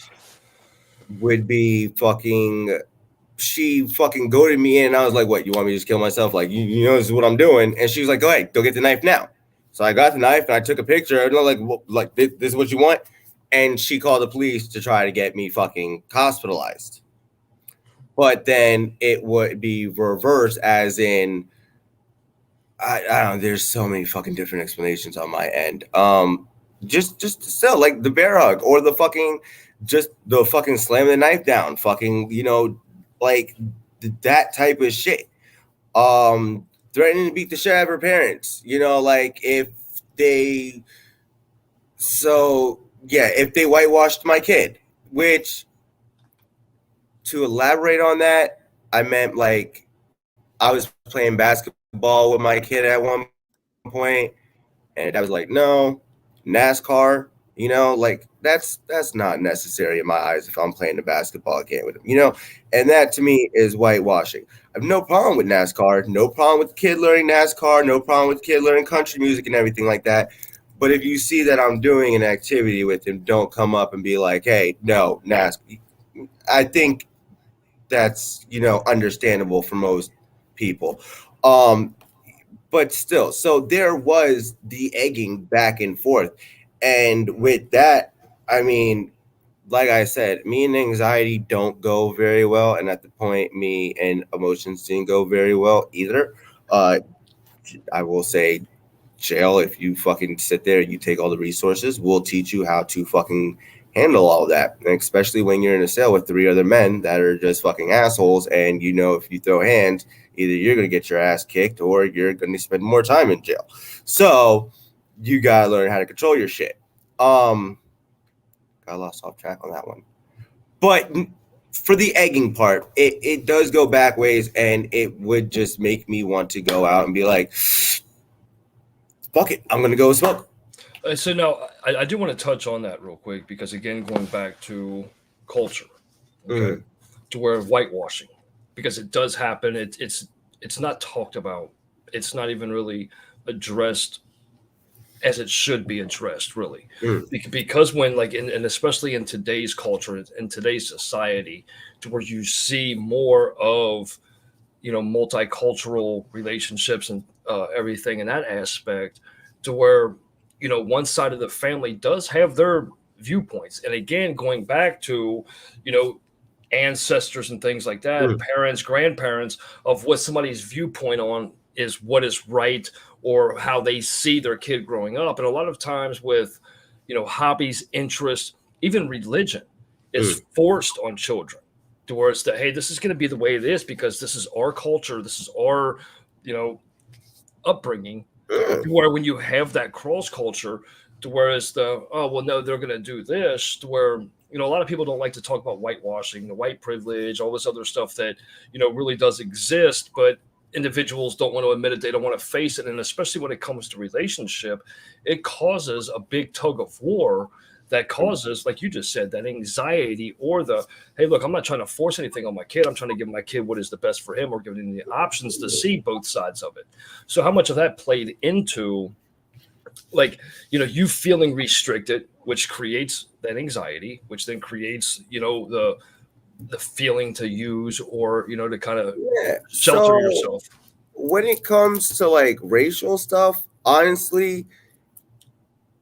would be she fucking goaded me in, and I was like, what, you want me to just kill myself? Like, you know, this is what I'm doing. And she was like, go ahead, go get the knife now. So I got the knife and I took a picture. And I'm like, this is what you want? And she called the police to try to get me fucking hospitalized. But then it would be reversed, as in, I don't know, there's so many fucking different explanations on my end. Just still like the bear hug or the fucking slamming the knife down, fucking, like that type of shit. Threatening to beat the shit out of her parents, like if they whitewashed my kid, which, to elaborate on that, I meant like I was playing basketball with my kid at one point, and I was like, no, NASCAR, like that's not necessary in my eyes if I'm playing a basketball game with him, and that to me is whitewashing. I have no problem with NASCAR, no problem with the kid learning NASCAR, no problem with the kid learning country music and everything like that. But if you see that I'm doing an activity with him, don't come up and be like, hey, no, NASCAR. I think that's, understandable for most people. But still, so there was the egging back and forth. And with that, I mean, like I said, me and anxiety don't go very well. And at the point, me and emotions didn't go very well either. I will say, jail, if you fucking sit there and you take all the resources, we'll teach you how to fucking handle all of that. And especially when you're in a cell with 3 other men that are just fucking assholes, and if you throw hands, either you're going to get your ass kicked or you're going to spend more time in jail. So you got to learn how to control your shit. Got lost off track on that one. But for the egging part, it does go back ways, and it would just make me want to go out and be like, fuck it, I'm going to go smoke. So now I do want to touch on that real quick because, again, going back to culture, okay, to where whitewashing, because it does happen. It's not talked about. It's not even really addressed as it should be addressed, really. Mm, Because when, like, and especially in today's culture, in today's society, to where you see more of, multicultural relationships and everything in that aspect, to where, one side of the family does have their viewpoints. And again, going back to, you know, ancestors and things like that, mm, parents, grandparents, of what somebody's viewpoint on is what is right, or how they see their kid growing up. And a lot of times with, hobbies, interests, even religion mm. is forced on children, to where it's that, hey, this is going to be the way it is because this is our culture, this is our, you know, upbringing. Mm. To where when you have that cross culture, to where it's the, oh well, no, they're going to do this, to where, a lot of people don't like to talk about whitewashing, the white privilege, all this other stuff that, really does exist, but individuals don't want to admit it, they don't want to face it. And especially when it comes to relationship, it causes a big tug of war that causes, like you just said, that anxiety, or the, hey, look, I'm not trying to force anything on my kid, I'm trying to give my kid what is the best for him, or giving him the options to see both sides of it. So how much of that played into, like, you feeling restricted, which creates that anxiety, which then creates, the feeling to use, or, to kind of Yeah. shelter So yourself. when it comes to like racial stuff, honestly,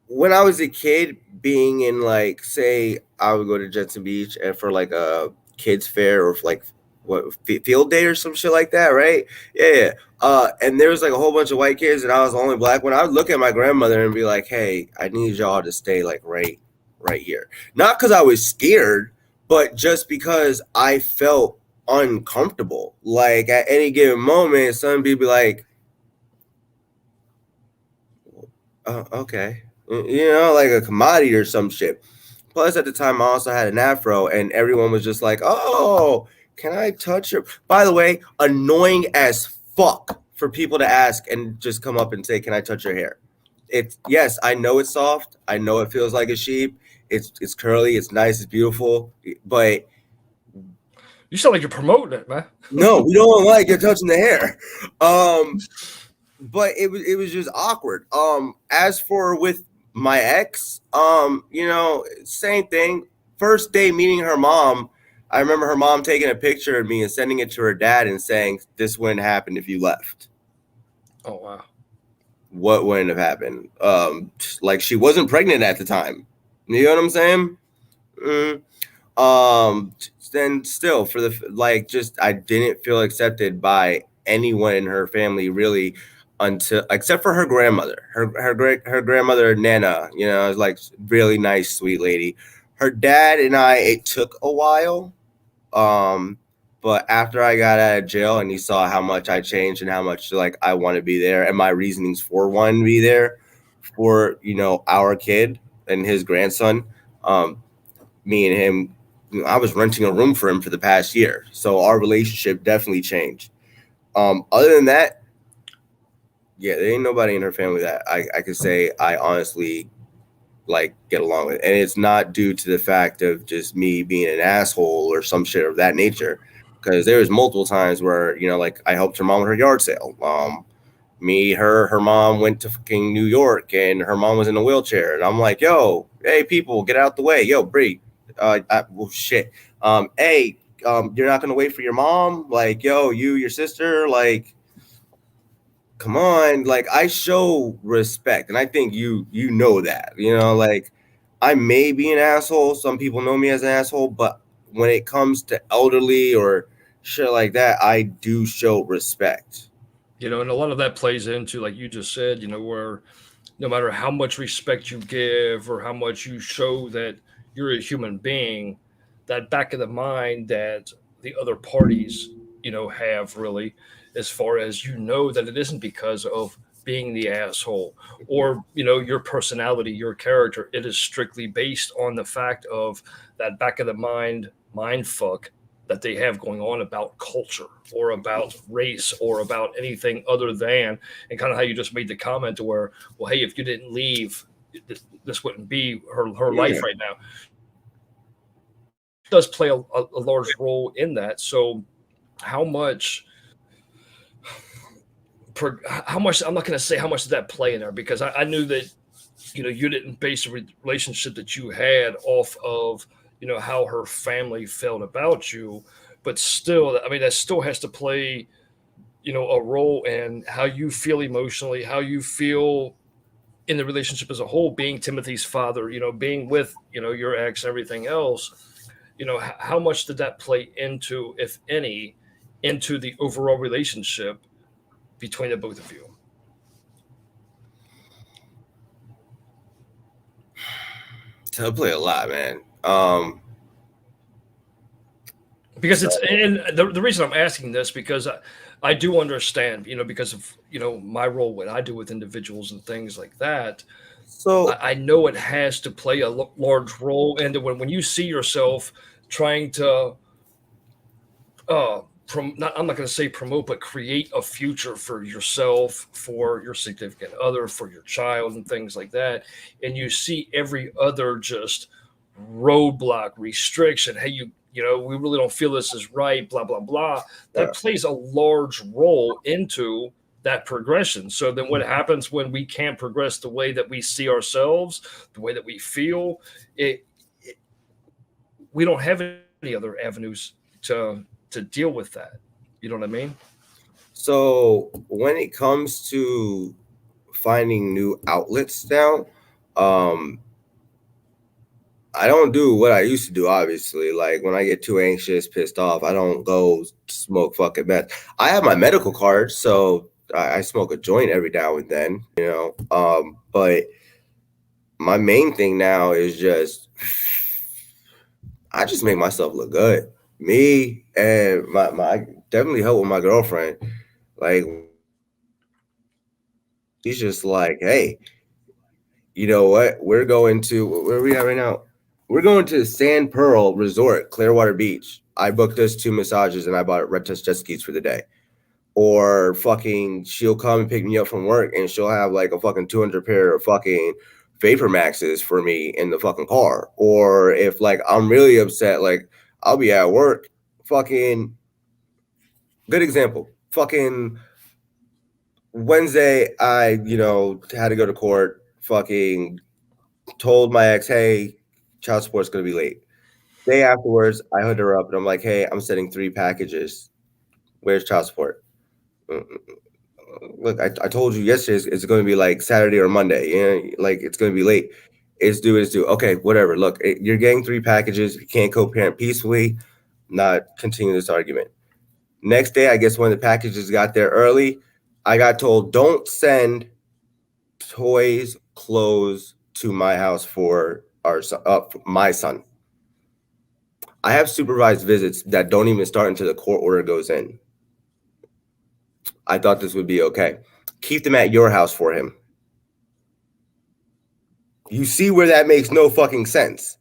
when I was a kid, being in like, say, I would go to Jensen Beach and for like a kids fair or for like what field day or some shit like that, right? Yeah, yeah. And there was like a whole bunch of white kids, and I was the only black one. I would look at my grandmother and be like, "Hey, I need y'all to stay like right here." Not because I was scared, but just because I felt uncomfortable. Like at any given moment, somebody be like, "Oh, okay," like a commodity or some shit. Plus, at the time, I also had an afro, and everyone was just like, "Oh, can I touch your?" By the way, annoying as fuck for people to ask and just come up and say, "Can I touch your hair?" It's yes, I know it's soft. I know it feels like a sheep. It's curly. It's nice. It's beautiful. But You sound like you're promoting it, man. no, we don't like you touching the hair. Um, but it was just awkward. As for with my ex, same thing. First day meeting her mom, I remember her mom taking a picture of me and sending it to her dad and saying, "This wouldn't happen if you left." Oh wow. What wouldn't have happened? Like she wasn't pregnant at the time. You know what I'm saying? Mm. um then still for the like just I didn't feel accepted by anyone in her family really until except for her grandmother, her grandmother Nana, is like really nice sweet lady. Her dad and I, it took a while, um but after I got out of jail and he saw how much I changed and how much like I want to be there and my reasonings for wanting to be there for our kid and his grandson, um me and him, I was renting a room for him for the past year. So our relationship definitely changed. Other than that, yeah, there ain't nobody in her family that I could say I honestly like get along with. And it's not due to the fact of just me being an asshole or some shit of that nature. Because there was multiple times where, like I helped her mom with her yard sale. Her mom went to fucking New York and her mom was in a wheelchair. And I'm like, yo, hey, people, get out the way. Yo, Bree, well, shit. Hey, you're not going to wait for your mom? Like, yo, your sister, like, come on. Like, I show respect. And I think you know that, like, I may be an asshole. Some people know me as an asshole. But when it comes to elderly or shit like that, I do show respect. And a lot of that plays into, like you just said, where no matter how much respect you give, or how much you show that you're a human being, that back of the mind that the other parties, have, really, as far as, that it isn't because of being the asshole, or, your personality, your character. It is strictly based on the fact of that back of the mind fuck that they have going on about culture, or about race, or about anything other than, and kind of how you just made the comment to where, well, hey, if you didn't leave, this wouldn't be her Yeah. life right now. It does play a large role in that. So how much, how much, I'm not going to say how much did that play in there, because I knew that you didn't base a relationship that you had off of how her family felt about you, but still, I mean, that still has to play a role in how you feel emotionally, how you feel in the relationship as a whole, being Timothy's father, being with your ex, everything else. How much did that play into, if any, into the overall relationship between the both of you? To play a lot, man. Because So it's, and the reason I'm asking this, because I do understand, because of my role, what I do with individuals and things like that. so I know it has to play a large role, and when you see yourself trying to not, I'm not going to say promote, but create a future for yourself, for your significant other, for your child, and things like that, and you see every other just roadblock, restriction, hey, we really don't feel this is right, blah blah blah, yeah. that plays a large role into that progression. So then what happens when we can't progress the way that we see ourselves, the way that we feel? It we don't have any other avenues to deal with that. You know what I mean? So when it comes to finding new outlets now, um, I don't do what I used to do. Obviously, like when I get too anxious, pissed off, I don't go smoke fucking meth. I have my medical card, so I smoke a joint every now and then, you know. But my main thing now is just I just make myself look good. Me and my definitely help with my girlfriend. Like she's just like, hey, you know what? We're going to where are we at right now? We're going to Sand Pearl Resort, Clearwater Beach. I booked us 2 massages and I bought red touch jet skis for the day. Or fucking she'll come and pick me up from work and she'll have like a fucking 200 pair of fucking Vapor Maxes for me in the fucking car. Or if like I'm really upset, like I'll be at work, fucking good example. Fucking Wednesday, I, had to go to court, fucking told my ex, hey, child support's gonna be late. Day afterwards, I hooked her up and I'm like, hey, I'm sending 3 packages. Where's child support? Look, I told you yesterday it's going to be like Saturday or Monday. Like it's going to be late. It's due. Okay, whatever. Look, you're getting 3 packages. You can't co-parent peacefully. Not continue this argument. Next day, I guess when the packages got there early, I got told don't send toys, clothes to my house for for my son. I have supervised visits that don't even start until the court order goes in. I thought this would be okay. Keep them at your house for him. You see where that makes no fucking sense.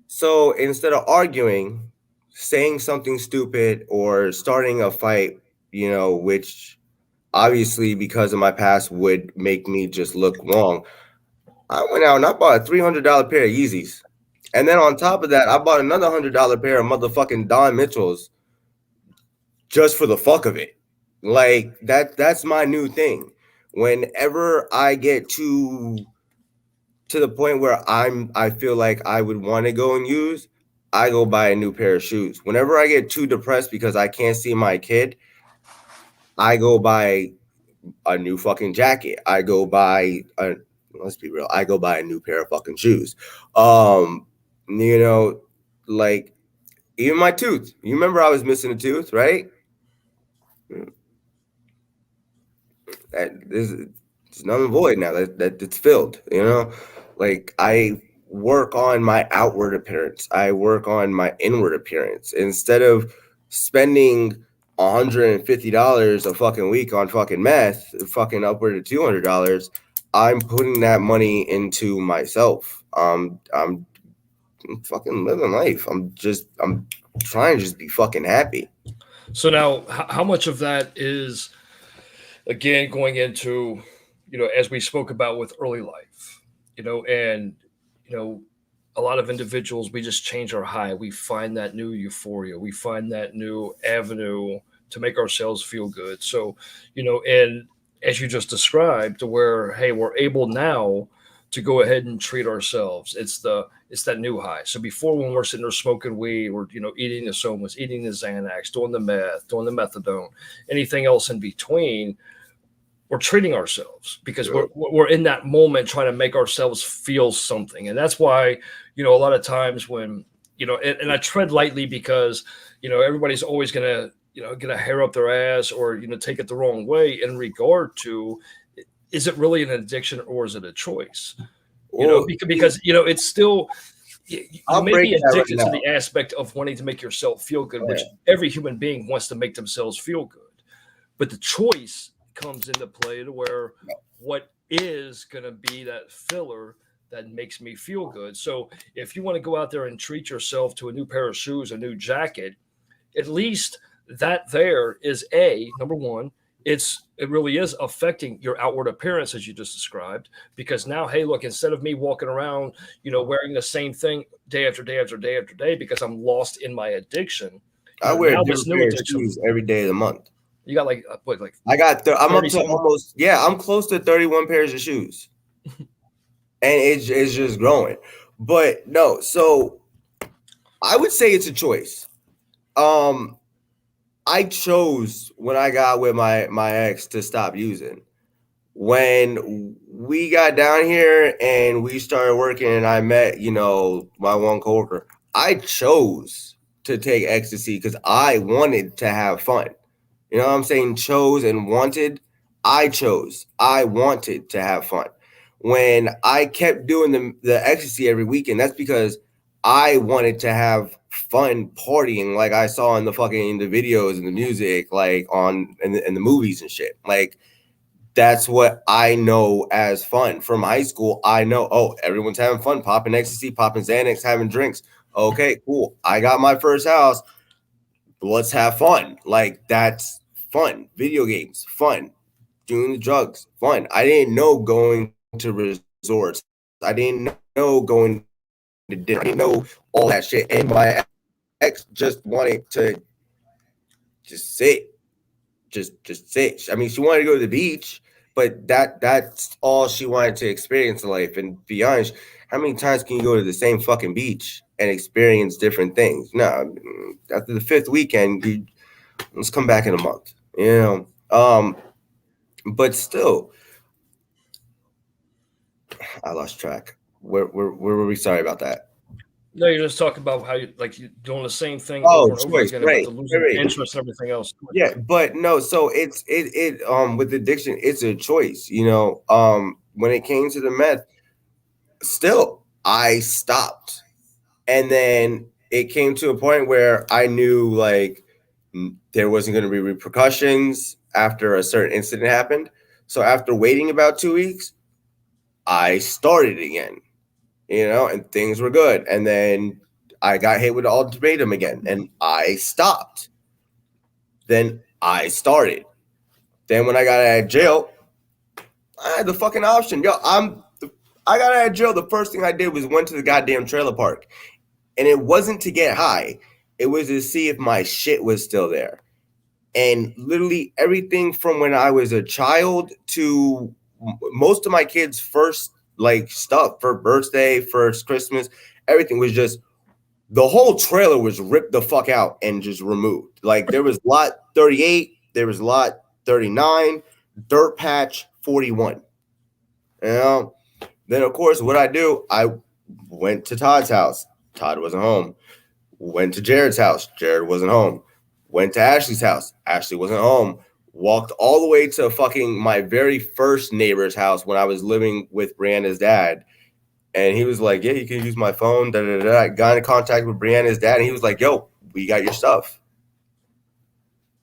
So instead of arguing, saying something stupid or starting a fight, which obviously because of my past would make me just look wrong, I went out and I bought a $300 pair of Yeezys. And then on top of that, I bought another $100 pair of motherfucking Don Mitchells just for the fuck of it. Like that's my new thing. Whenever I get to the point where I feel like I would want to go and use, I go buy a new pair of shoes. Whenever I get too depressed because I can't see my kid, I go buy a new fucking jacket. I go buy a let's be real, I go buy a new pair of fucking shoes. Um, you know, like even my tooth. You remember I was missing a tooth, right? That this it's null and void now that it's filled, like I work on my outward appearance, I work on my inward appearance instead of spending $150 a fucking week on fucking meth, fucking upward of $200. I'm putting that money into myself. I'm fucking living life. I'm trying to just be fucking happy. So now, how much of that is, again, going into, as we spoke about with early life, and you know, a lot of individuals, we just change our high. We find that new euphoria. We find that new avenue to make ourselves feel good. So, and as you just described, to where, hey, we're able now to go ahead and treat ourselves. It's that new high. So before, when we're sitting there smoking weed, or eating the somas, eating the Xanax, doing the meth, doing the methadone, anything else in between, we're treating ourselves because we're in that moment trying to make ourselves feel something. And that's why, a lot of times when, and I tread lightly because, everybody's always going to, get a hair up their ass, or, take it the wrong way in regard to, is it really an addiction or is it a choice? Well, Because, it's still, you I'll may break be that right addicted to now. the aspect of wanting to make yourself feel good, Yeah. which every human being wants to make themselves feel good. But the choice comes into play to where what is going to be that filler that makes me feel good. So if you want to go out there and treat yourself to a new pair of shoes, a new jacket, at least that there is number one, it really is affecting your outward appearance as you just described, because now, hey, look, instead of me walking around, wearing the same thing day after day after day after day because I'm lost in my addiction, I wear a now this different new pair of addiction, shoes every day of the month. you got like what, like I'm up 30 to something? almost, I'm close to 31 pairs of shoes. And it's just growing. But no, so I would say it's a choice. Um, I chose when I got with my ex to stop using. When we got down here and we started working, and I met, my one coworker, I chose to take ecstasy because I wanted to have fun. You know what I'm saying? Chose and wanted. I chose. I wanted to have fun. When I kept doing the ecstasy every weekend, that's because I wanted to have fun partying, like I saw in the videos and the music, like on in the movies and shit. Like that's what I know as fun from high school. I know, oh, everyone's having fun, popping ecstasy, popping Xanax, having drinks. Okay, cool. I got my first house. Let's have fun. Like that's fun. Video games, fun. Doing the drugs, fun. I didn't know going to resorts. I didn't know going to dinner. I didn't know all that shit. And my ex just wanted to just sit. I mean, she wanted to go to the beach, but that's all she wanted to experience in life. And be honest, how many times can you go to the same fucking beach and experience different things? No, after the fifth weekend, let's come back in a month. But still, I lost track. Where were we? Sorry about that. No, you're just talking about how you doing the same thing Oh, over and over choice, again about right, the losing right, right. interest and everything else. Yeah, but no, so with addiction, it's a choice, when it came to the meth, still I stopped. And then it came to a point where I knew like there wasn't going to be repercussions after a certain incident happened. So after waiting about 2 weeks, I started again, and things were good. And then I got hit with the ultimatum again and I stopped. Then I started. Then when I got out of jail, I had the fucking option. I got out of jail. The first thing I did was went to the goddamn trailer park. And it wasn't to get high. It was to see if my shit was still there. And literally everything from when I was a child to most of my kids' first like stuff for birthday, first Christmas, everything was just the whole trailer was ripped the fuck out and just removed. Like there was lot 38, there was lot 39, dirt patch 41. You know? Then of course what I do, I went to Todd's house. Todd wasn't home. Went to Jared's house. Jared wasn't home. Went to Ashley's house. Ashley wasn't home. Walked all the way to fucking my very first neighbor's house when I was living with Brianna's dad. And he was like, yeah, you can use my phone. Da, da, da. I got in contact with Brianna's dad. And he was like, yo, we got your stuff.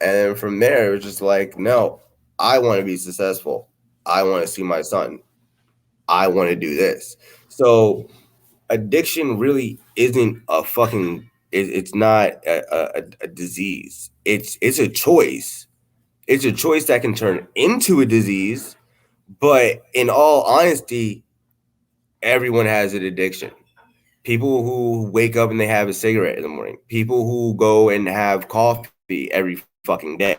And from there, it was just like, no, I want to be successful. I want to see my son. I want to do this. So addiction really isn't a fucking it's not a disease. It's a choice. It's a choice that can turn into a disease, but in all honesty, everyone has an addiction. People who wake up and they have a cigarette in the morning, people who go and have coffee every fucking day,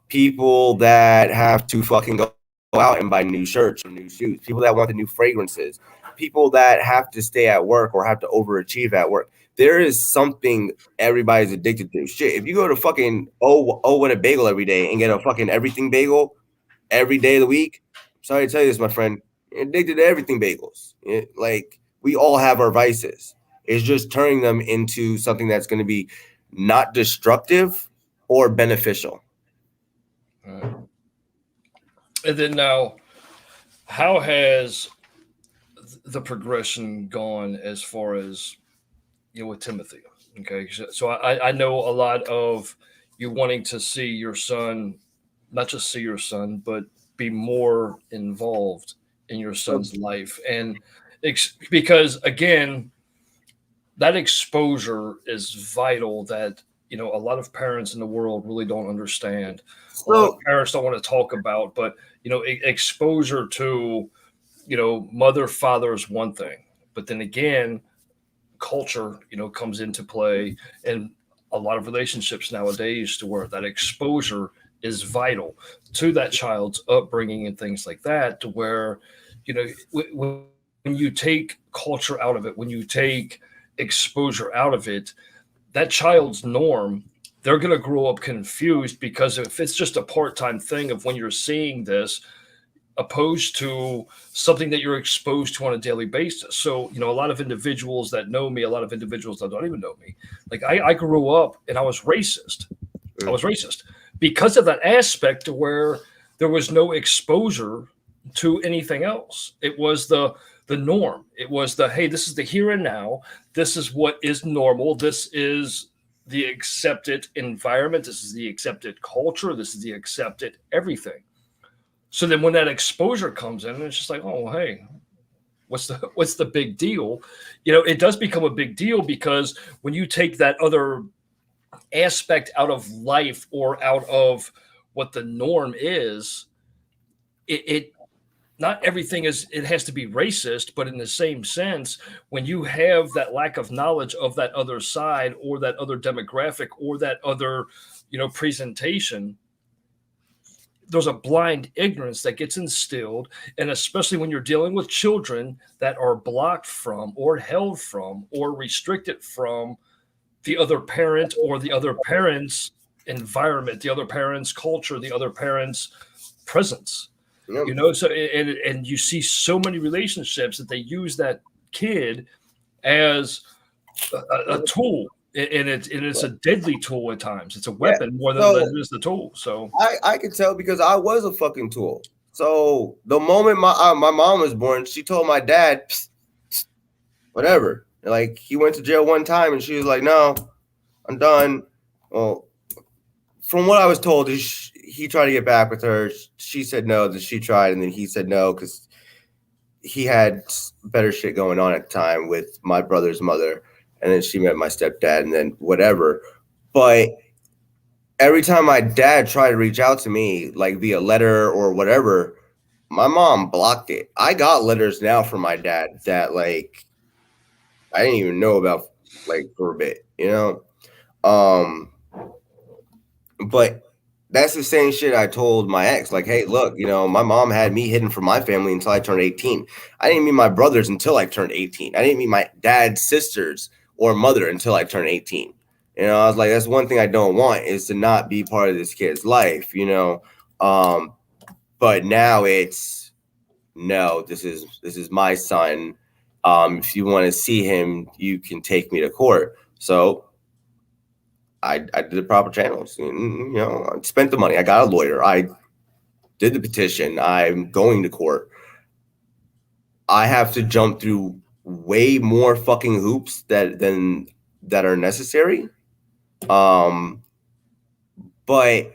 people that have to fucking go out and buy new shirts or new shoes, people that want the new fragrances, people that have to stay at work or have to overachieve at work. There is something everybody's addicted to. Shit, if you go to fucking what a bagel every day and get a fucking everything bagel every day of the week, sorry to tell you this, my friend, you're addicted to everything bagels. Like we all have our vices. It's just turning them into something that's going to be not destructive or beneficial. And then now, how has the progression gone as far as with Timothy? Okay, so I know a lot of you wanting to see your son, not just see your son, but be more involved in your son's life, and because again, that exposure is vital. That a lot of parents in the world really don't understand. A lot of So, parents don't want to talk about, but exposure to mother, father is one thing, but then again, culture comes into play, and a lot of relationships nowadays, to where that exposure is vital to that child's upbringing and things like that, to where when you take culture out of it, when you take exposure out of it, that child's norm, they're going to grow up confused, because if it's just a part-time thing of when you're seeing this, opposed to something that you're exposed to on a daily basis. So, a lot of individuals that know me, a lot of individuals that don't even know me, like I grew up and I was racist. I was racist because of that aspect, to where there was no exposure to anything else. It was the norm. It was the, hey, this is the here and now. This is what is normal. This is the accepted environment. This is the accepted culture. This is the accepted everything. So then when that exposure comes in, it's just like, oh, hey, what's the big deal? It does become a big deal, because when you take that other aspect out of life, or out of what the norm is, it not everything is, it has to be racist, but in the same sense, when you have that lack of knowledge of that other side, or that other demographic, or that other presentation, there's a blind ignorance that gets instilled. And especially when you're dealing with children that are blocked from, or held from, or restricted from the other parent, or the other parent's environment, the other parent's culture, the other parent's presence. yep. So and you see so many relationships that they use that kid as a tool, and it's a deadly tool at times. It's a Yeah. weapon more than So it is the tool. So I could tell because I was a fucking tool. So the moment my mom was born, she told my dad, "Psst, psst, whatever." Like he went to jail one time, and she was like, "No, I'm done." Well, from what I was told, he tried to get back with her. She said no. That she tried, and then he said no because he had better shit going on at the time with my brother's mother, and then she met my stepdad, and then whatever. But every time my dad tried to reach out to me, like via letter or whatever, my mom blocked it. I got letters now from my dad that like I didn't even know about like for a bit, you know. Um, but that's the same shit I told my ex. Like, hey, look, my mom had me hidden from my family until I turned 18. I didn't meet my brothers until I turned 18. I didn't meet my dad's sisters or mother until I turned 18. I was like, that's one thing I don't want is to not be part of this kid's life, Um, but now it's no, this is my son. If you want to see him, you can take me to court. So I did the proper channels. I spent the money. I got a lawyer. I did the petition. I'm going to court. I have to jump through way more fucking hoops that are necessary. Um, but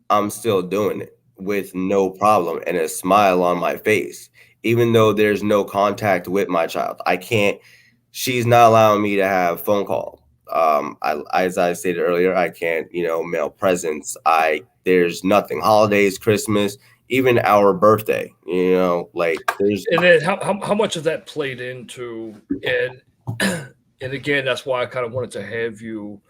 I'm still doing it with no problem and a smile on my face, even though there's no contact with my child. I can't. She's not allowing me to have phone call. As I stated earlier, I can't, mail presents. There's nothing. Holidays, Christmas, even our birthday. Like there's. and then how much of that played into, and and again, that's why I kind of wanted to have you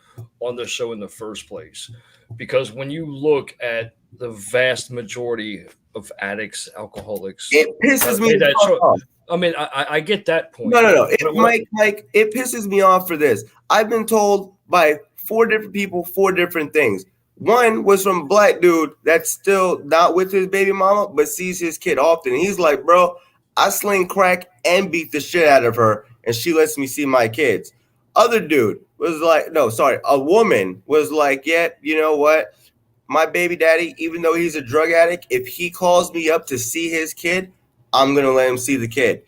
on the show in the first place. Because when you look at the vast majority of addicts, alcoholics, It pisses me made the that fuck choice. off. I mean, I get that No, point, no, but no. Mike, it pisses me off for this. I've been told by four different people four different things. One was from a black dude that's still not with his baby mama, but sees his kid often. He's like, bro, I sling crack and beat the shit out of her, and she lets me see my kids. Other dude was like, no, sorry, a woman was like, yeah, you know what? My baby daddy, even though he's a drug addict, if he calls me up to see his kid, I'm going to let him see the kid.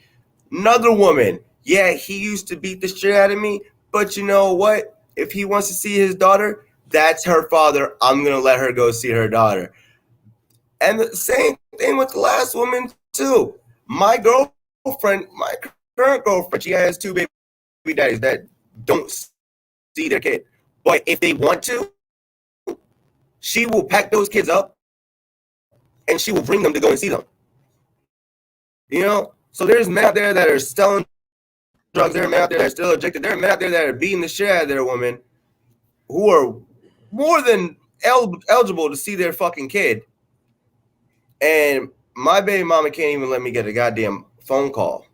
Another woman, yeah, he used to beat the shit out of me, but you know what? If he wants to see his daughter, that's her father. I'm going to let her go see her daughter. And the same thing with the last woman, too. My girlfriend, my current girlfriend, she has two baby daddies that don't see their kid. But if they want to, she will pack those kids up and she will bring them to go and see them. You know? So there's men out there that are selling drugs. There are men out there that are still addicted. There are men out there that are beating the shit out of their women who are more than eligible to see their fucking kid. And my baby mama can't even let me get a goddamn phone call.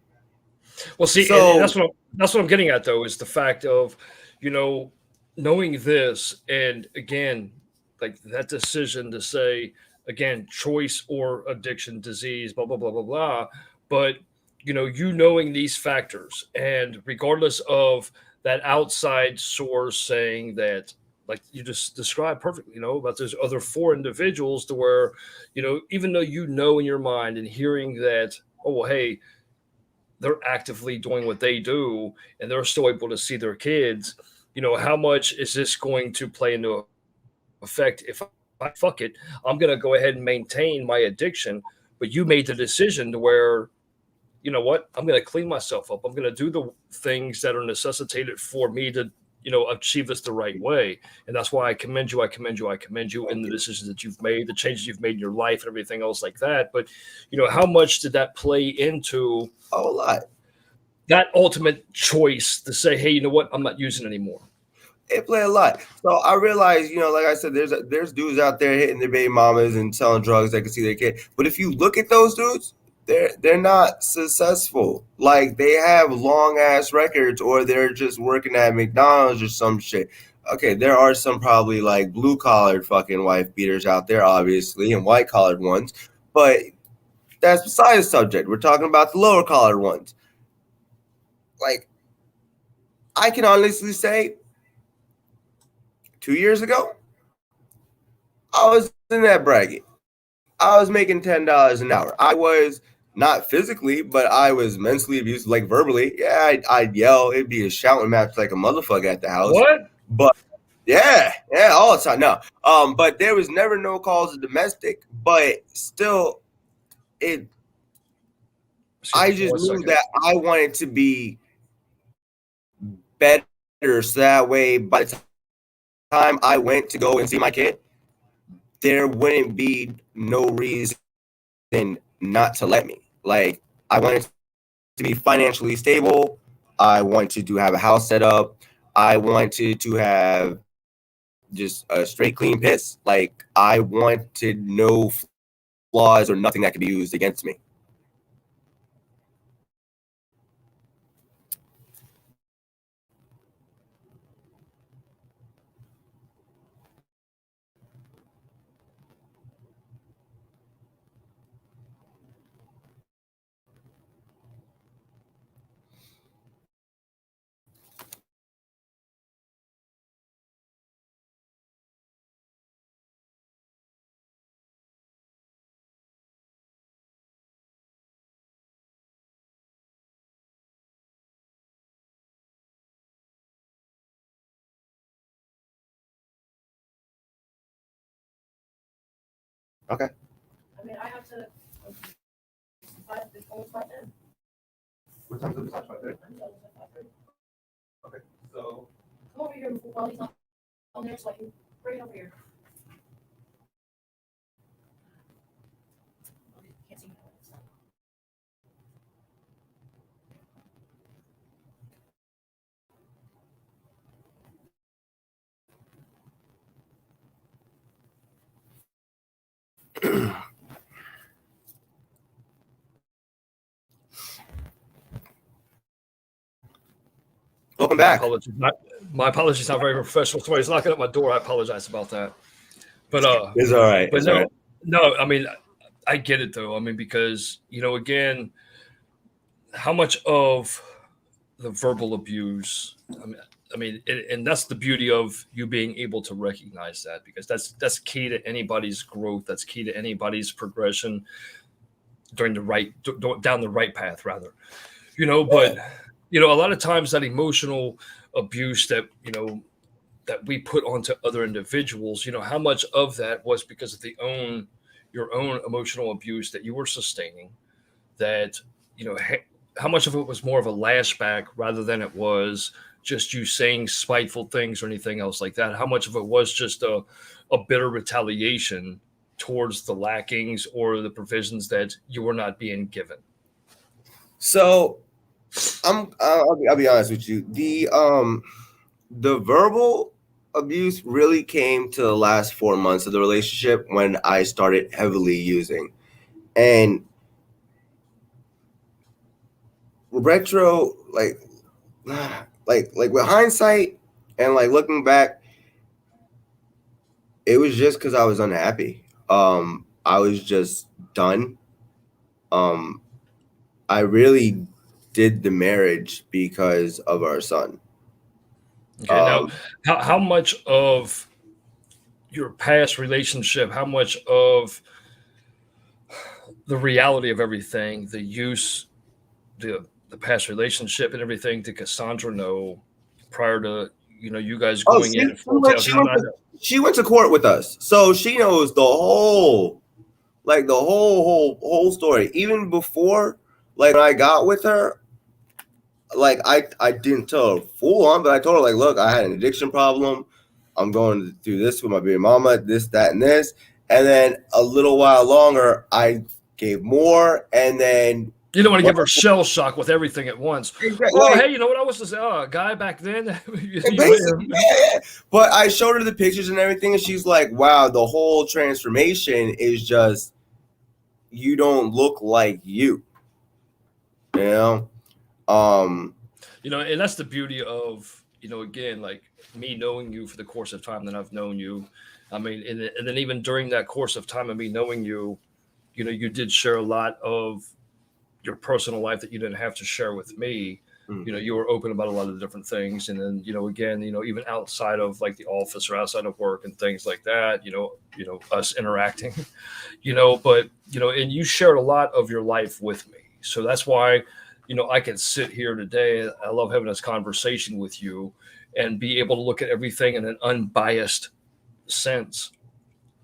well, see, and So, that's what I'm getting at though is the fact of, you know, knowing this, and again, like that decision to say again, choice or addiction, disease, blah blah blah blah blah, but you knowing these factors, and regardless of that outside source saying that, like you just described perfectly, about those other four individuals, to where, even though in your mind and hearing that, oh well, hey, they're actively doing what they do and they're still able to see their kids, how much is this going to play into effect if I fuck it, I'm going to go ahead and maintain my addiction, but you made the decision to where, you know what, I'm going to clean myself up, I'm going to do the things that are necessitated for me to achieve this the right way. And that's why I commend you, I commend you in the decisions that you've made, the changes you've made in your life and everything else like that. But how much did that play into a whole lot. that ultimate choice to say, hey, you know what, I'm not using it anymore? It play a lot. So I realize, like I said, there's dudes out there hitting their baby mamas and selling drugs that can see their kid. But if you look at those dudes, they're not successful. Like they have long ass records, or they're just working at McDonald's or some shit. Okay, there are some probably like blue collared fucking wife beaters out there, obviously, and white collared ones. But that's beside the subject. We're talking about the lower collared ones. Like I can honestly say, 2 years ago, I was in that bracket. I was making $10 an hour. I was not physically, but I was mentally abused, like verbally. Yeah, I'd yell. It'd be a shouting match like a motherfucker at the house. What? But yeah, all the time. No, but there was never no calls of domestic. But still, it. Excuse I me for just one knew second. that I wanted to be better, so that way, by the time I went to go and see my kid, there wouldn't be no reason not to let me. Like I wanted to be financially stable. I wanted to have a house set up. I wanted to have just a straight clean piss. Like I wanted no flaws or nothing that could be used against me. Okay. I mean, I have to. It's almost 5:10. What time is it? 5:30. Okay. So come over here while he's not on there, so I can bring it over here. Can't see. Welcome back. My apologies. Not very professional. Somebody's knocking at my door. I apologize about that. But it's all right. But it's no, all right. no. I mean, I get it though. I mean, because again, how much of the verbal abuse? And that's the beauty of you being able to recognize that, because that's key to anybody's growth. That's key to anybody's progression down the right path, rather. But a lot of times that emotional abuse that that we put onto other individuals, how much of that was because of your own emotional abuse that you were sustaining, that how much of it was more of a lashback rather than it was just you saying spiteful things or anything else like that. How much of it was just a bitter retaliation towards the lackings or the provisions that you were not being given? So I'll be honest with you. The verbal abuse really came to the last 4 months of the relationship when I started heavily using. And retro, like with hindsight and like looking back, it was just because I was unhappy. I was just done. I really did the marriage because of our son. Okay, now how much of your past relationship, how much of the reality of everything, the use, the past relationship and everything, did Cassandra know prior to you guys going in full tail? She went to court with us, so she knows the whole story. Even before, like when I got with her, like I didn't tell her full on, but I told her like, look, I had an addiction problem. I'm going through this with my baby mama, this, that, and this. And then a little while longer, I gave more, and then you don't want to give her shell shock with everything at once. Exactly. Oh, hey, you know what I was to say? Oh, a guy back then. Yeah. But I showed her the pictures and everything, and she's like, wow, the whole transformation is just, you don't look like you. And that's the beauty of, again, like me knowing you for the course of time that I've known you. I mean, and then even during that course of time of me knowing you, you did share a lot of your personal life that you didn't have to share with me. Mm-hmm. You were open about a lot of the different things. And then, again, even outside of like the office or outside of work and things like that, us interacting, but, and you shared a lot of your life with me. So that's why, I can sit here today. I love having this conversation with you and be able to look at everything in an unbiased sense,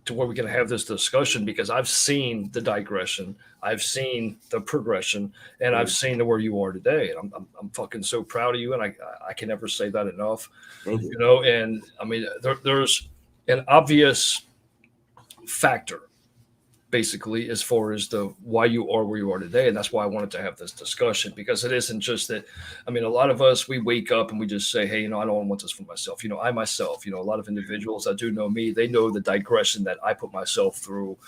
to where we can have this discussion, because I've seen the digression, I've seen the progression, and I've seen to where you are today. And I'm fucking so proud of you, and I can never say that enough. And I mean, there's an obvious factor, basically, as far as the why you are where you are today. And that's why I wanted to have this discussion, because it isn't just that. I mean, a lot of us, we wake up and we just say, hey, I don't want this for myself. I myself, a lot of individuals that do know me, they know the digression that I put myself through.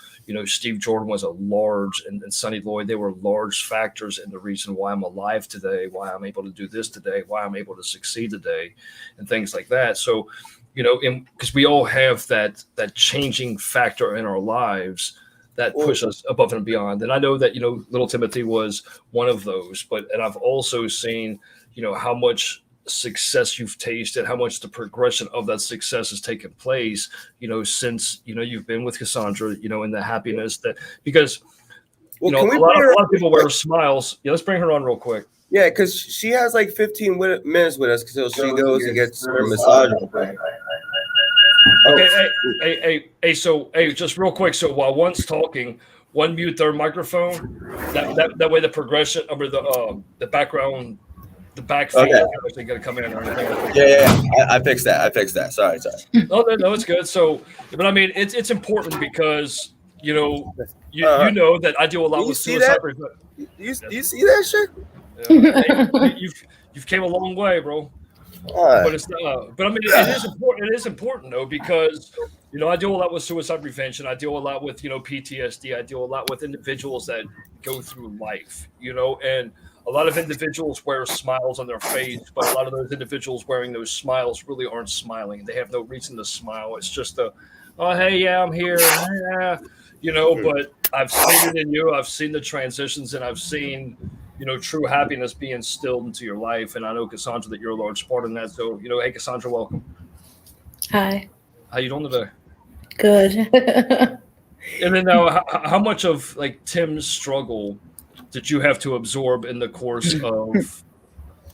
Steve Jordan was a large, and Sonny Lloyd, they were large factors in the reason why I'm alive today, why I'm able to do this today, why I'm able to succeed today, and things like that. So, because we all have that changing factor in our lives that push us above and beyond. And I know that, little Timothy was one of those, and I've also seen, how much success you've tasted, how much the progression of that success has taken place, since, you've been with Cassandra, and the happiness that, because, a lot of people wear smiles. Yeah, let's bring her on real quick. Yeah, because she has like 15 minutes with us until she goes and gets her massage. Okay, so just real quick. So while one's talking, one mute their microphone. That way the progression over the background, the back feed is actually going to come in or anything. Yeah. I fixed that. Sorry. No, it's good. So, but I mean, it's important because you know that I do a lot with suicide. You see that shit? Yeah. Hey, you've came a long way, bro. But it's not. But I mean, it is important. It is important though because I deal a lot with suicide prevention. I deal a lot with PTSD. I deal a lot with individuals that go through life. And a lot of individuals wear smiles on their face, but a lot of those individuals wearing those smiles really aren't smiling. They have no reason to smile. It's just oh hey, yeah, I'm here. Yeah. But I've seen it in you. I've seen the transitions, and I've seen true happiness be instilled into your life. And I know, Cassandra, that you're a large part in that. So, hey, Cassandra, welcome. Hi. How you doing today? Good. And then now, how much of like Tim's struggle did you have to absorb in the course of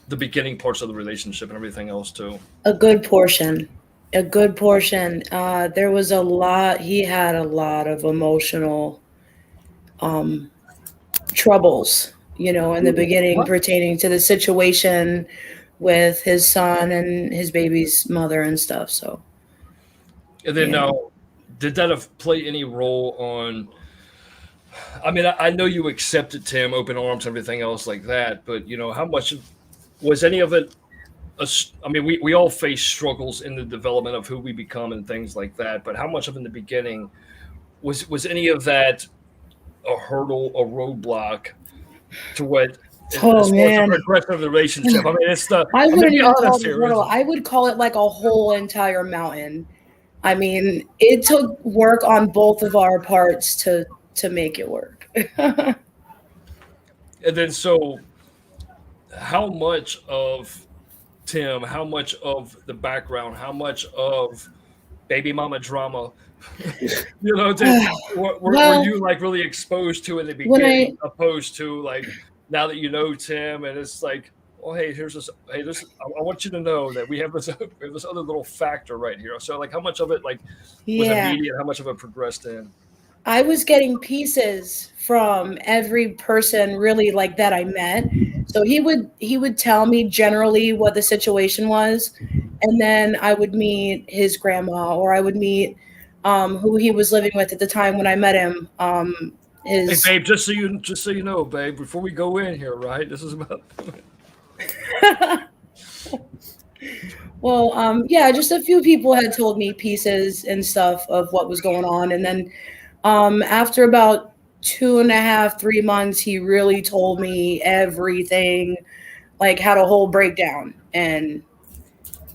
the beginning parts of the relationship and everything else too? A good portion. A good portion. There was a lot. He had a lot of emotional troubles, in the beginning pertaining to the situation with his son and his baby's mother and stuff. So. And then now, did that have play any role on? I mean, I know you accepted Tim, open arms, everything else like that, but how much was any of it? I mean, we all face struggles in the development of who we become and things like that. But how much of in the beginning was any of that a hurdle, a roadblock to what? As far as the progression of the relationship? I mean, it's the. I wouldn't even call it a hurdle. I would call it like a whole entire mountain. I mean, it took work on both of our parts to make it work. And then, so how much of Tim, how much of the background, how much of baby mama drama, were you like really exposed to in the beginning, opposed to like now that you know Tim, and it's like, oh hey, here's this. Hey, this. I want you to know that we have this other little factor right here. So like, how much of it like was immediate? How much of it progressed in? I was getting pieces from every person really like that I met. So he would tell me generally what the situation was, and then I would meet his grandma, or I would meet who he was living with at the time when I met him. Hey babe, just so you know, babe, before we go in here, right? This is about. Well, yeah, just a few people had told me pieces and stuff of what was going on, and then after about 2.5, 3 months, he really told me everything, like had a whole breakdown. And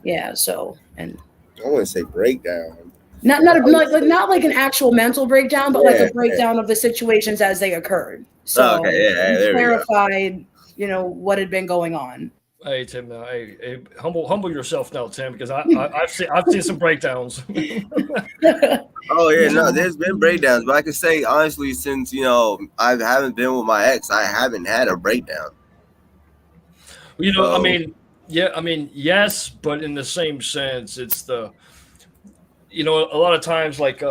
yeah, so, and I wouldn't say breakdown. Not like an actual mental breakdown, but like a breakdown of the situations as they occurred. So he clarified, what had been going on. Hey Tim, now, hey, humble yourself now, Tim, because I've seen some breakdowns. Oh yeah, no, there's been breakdowns, but I can say honestly, since I haven't been with my ex, I haven't had a breakdown. I mean, yes, but in the same sense, it's the, a lot of times like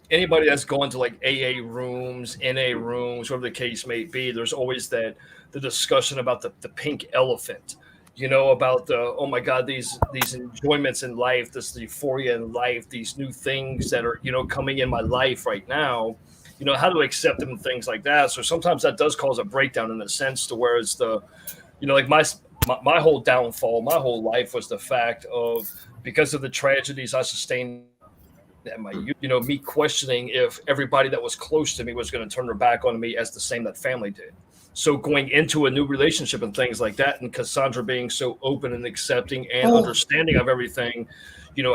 anybody that's gone to like AA rooms, NA rooms, whatever the case may be, there's always the discussion about the pink elephant, about the, oh my God, these enjoyments in life, this euphoria in life, these new things that are, coming in my life right now, how to accept them and things like that. So sometimes that does cause a breakdown in a sense to where it's the, like my whole downfall, my whole life was the fact of, because of the tragedies I sustained at my youth, me questioning if everybody that was close to me was going to turn their back on me as the same that family did. So going into a new relationship and things like that, and Cassandra being so open and accepting and understanding of everything,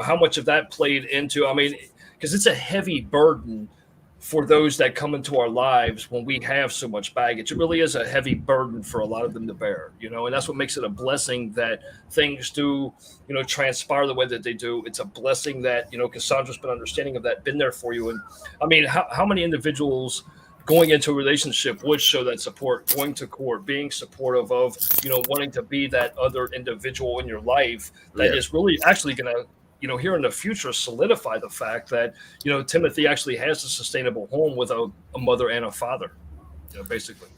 how much of that played into, I mean, because it's a heavy burden for those that come into our lives when we have so much baggage. It really is a heavy burden for a lot of them to bear, and that's what makes it a blessing that things do, transpire the way that they do. It's a blessing that, Cassandra's been understanding of that, been there for you. And I mean, how many individuals going into a relationship would show that support, going to court, being supportive of, wanting to be that other individual in your life that is really actually going to, here in the future, solidify the fact that, Timothy actually has a sustainable home with a mother and a father, basically.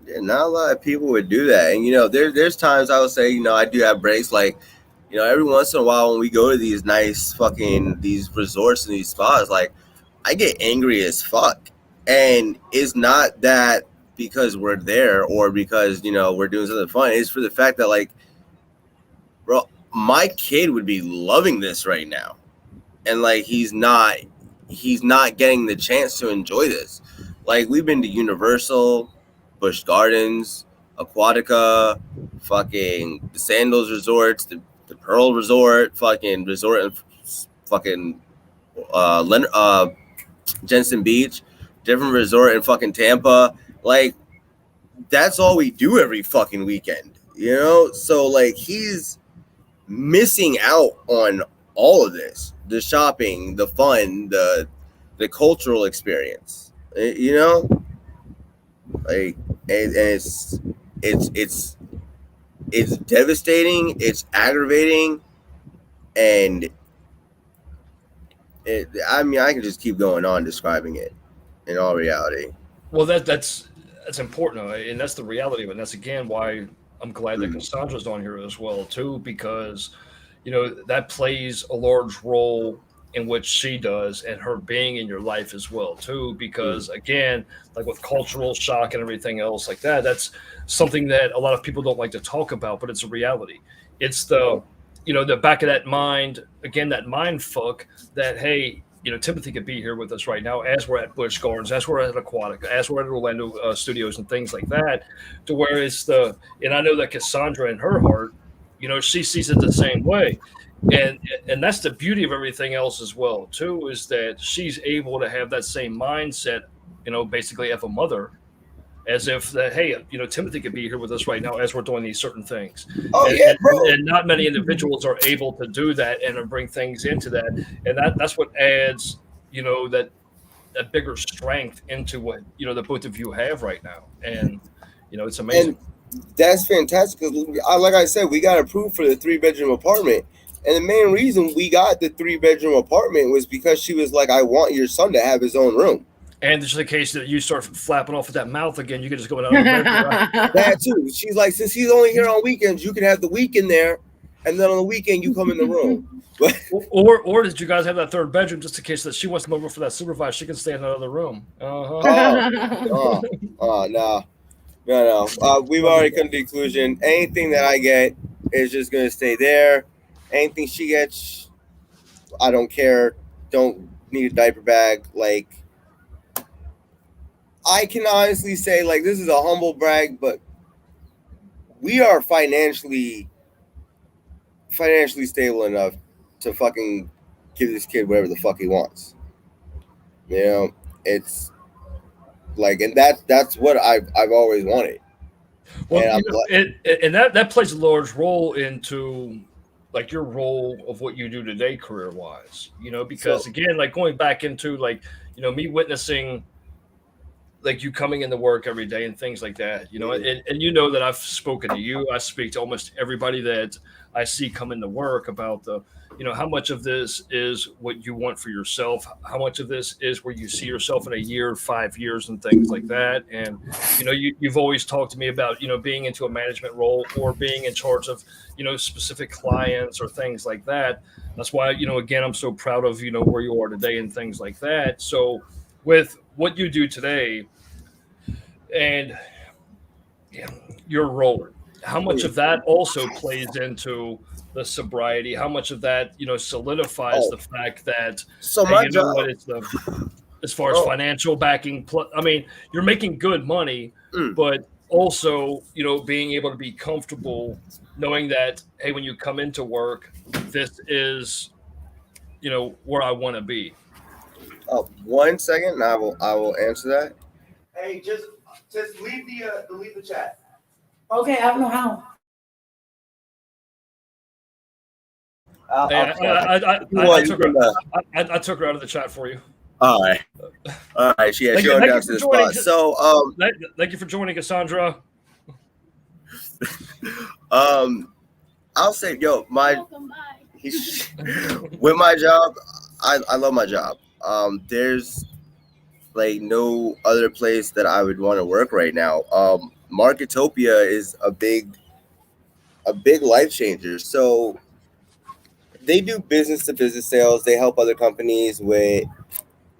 Yeah, not a lot of people would do that. And, there's times I would say, I do have breaks. Like, every once in a while when we go to these nice these resorts and these spas, like, I get angry as fuck. And it's not that because we're there or because, we're doing something fun. It's for the fact that, like, bro, my kid would be loving this right now, and like he's not getting the chance to enjoy this. Like we've been to Universal, Busch Gardens, Aquatica, fucking the Sandals resorts, the Pearl Resort, fucking resort, and fucking Jensen Beach, different resort in fucking Tampa. Like that's all we do every fucking weekend, you know? So like he's missing out on all of this, the shopping, the fun, the cultural experience, you know? Like and it's devastating, it's aggravating, and I mean I can just keep going on describing it in all reality. Well, that's important, and that's the reality of it. And that's again why I'm glad that Mm. Cassandra's on here as well too, because that plays a large role in which she does and her being in your life as well too. Mm. Because again, like with cultural shock and everything else like that, that's something that a lot of people don't like to talk about, but it's a reality. It's the back of that mind again, that mind fuck that hey, Timothy could be here with us right now as we're at Busch Gardens, as we're at Aquatic, as we're at Orlando Studios and things like that, to where it's and I know that Cassandra in her heart, she sees it the same way. And that's the beauty of everything else as well, too, is that she's able to have that same mindset, basically of a mother, as if that, hey, Timothy could be here with us right now as we're doing these certain things. Oh And, yeah, and, bro. and not many individuals are able to do that and to bring things into that. And that's what adds, that bigger strength into what, the both of you have right now. And, it's And amazing. that's fantastic because, like I said, we got approved for the 3-bedroom apartment. And the main reason we got the 3-bedroom apartment was because she was like, I want your son to have his own room. And just in case that you start flapping off with that mouth again, you can just go in another bedroom. Right? That too. She's like, since he's only here on weekends, you can have the weekend there. And then on the weekend, you come in the room. But Or did you guys have that third bedroom just in case that she wants to come over for that supervised? She can stay in another room. no. We've already come to the conclusion. Anything that I get is just going to stay there. Anything she gets, I don't care. Don't need a diaper bag. Like, I can honestly say, like, this is a humble brag, but we are financially stable enough to fucking give this kid whatever the fuck he wants. You know, it's like, and that's what I've always wanted. Well, And I'm glad. and that plays a large role into like your role of what you do today career wise. So Because again, like going back into like me witnessing like you coming into work every day and things like that, and you know that I've spoken to you. I speak to almost everybody that I see come into work about how much of this is what you want for yourself, how much of this is where you see yourself in a year, 5 years, and things like that. And you've always talked to me about being into a management role or being in charge of specific clients or things like that. That's why again I'm so proud of where you are today and things like that. So with what you do today and your role, how much of that also plays into the sobriety? How much of that solidifies oh, the fact that so hey, my you know job, what, it's as far as bro. financial backing, I mean, you're making good money, Mm, but also being able to be comfortable knowing that hey, when you come into work, this is where I want to be. 1 second, and I will answer that. Hey, just leave the chat. Okay, I don't know how. I'll, Hey, I'll if you want, you can. I took her out of the chat for you. All right, all right. She Thank she you, already thank got you to for the joining. spot. So Thank you for joining, Cassandra. I'll say, yo, with my job, I love my job. There's like no other place that I would want to work right now. Marketopia is a big life changer. So they do business to business sales. They help other companies with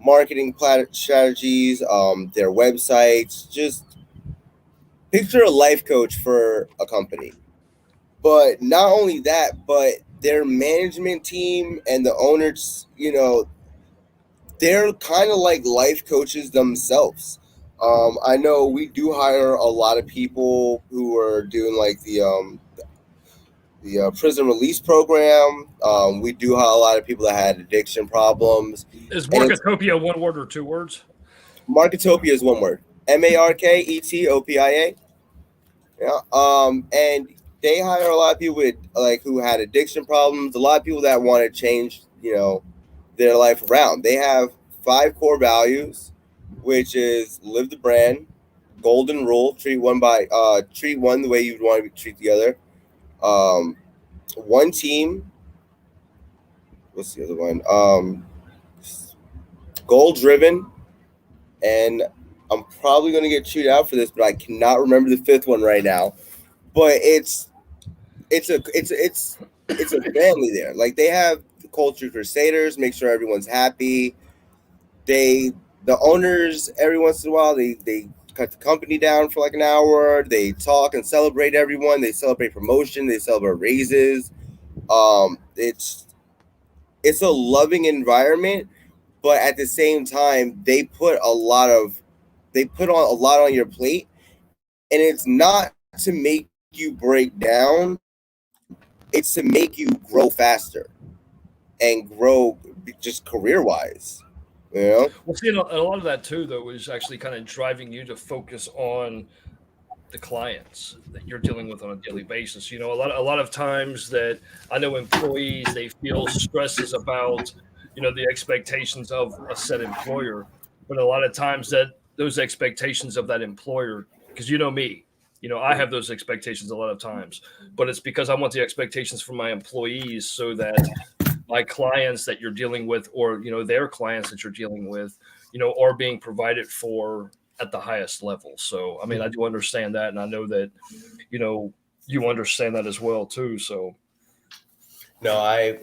marketing strategies, their websites. Just picture a life coach for a company. But not only that, but their management team and the owners, they're kind of like life coaches themselves. I know we do hire a lot of people who are doing like the prison release program. We do have a lot of people that had addiction problems, Is and it's Marketopia one word or two words? Marketopia is one word. Marketopia. Yeah. And they hire a lot of people with like who had addiction problems. A lot of people that want to change, their life around. They have 5 core values, which is live the brand, golden rule, treat one the way you'd want to treat the other. Um, one team. What's the other one? Goal driven, and I'm probably gonna get chewed out for this, but I cannot remember the fifth one right now. But it's a family there. Like they have the culture crusaders, make sure everyone's happy. The owners every once in a while they cut the company down for like an hour. They talk and celebrate everyone. They celebrate promotion. They celebrate raises. It's a loving environment, but at the same time they put on a lot on your plate, and it's not to make you break down. It's to make you grow faster and grow just career wise. You know? Well, see, and a lot of that too, though, is actually kind of driving you to focus on the clients that you're dealing with on a daily basis. A lot of times that I know employees, they feel stresses about, the expectations of a set employer, but a lot of times that those expectations of that employer, because me, I have those expectations a lot of times, but it's because I want the expectations from my employees so that my clients that you're dealing with, or their clients that you're dealing with, are being provided for at the highest level. So I mean, I do understand that, and I know that you understand that as well too. So No, I.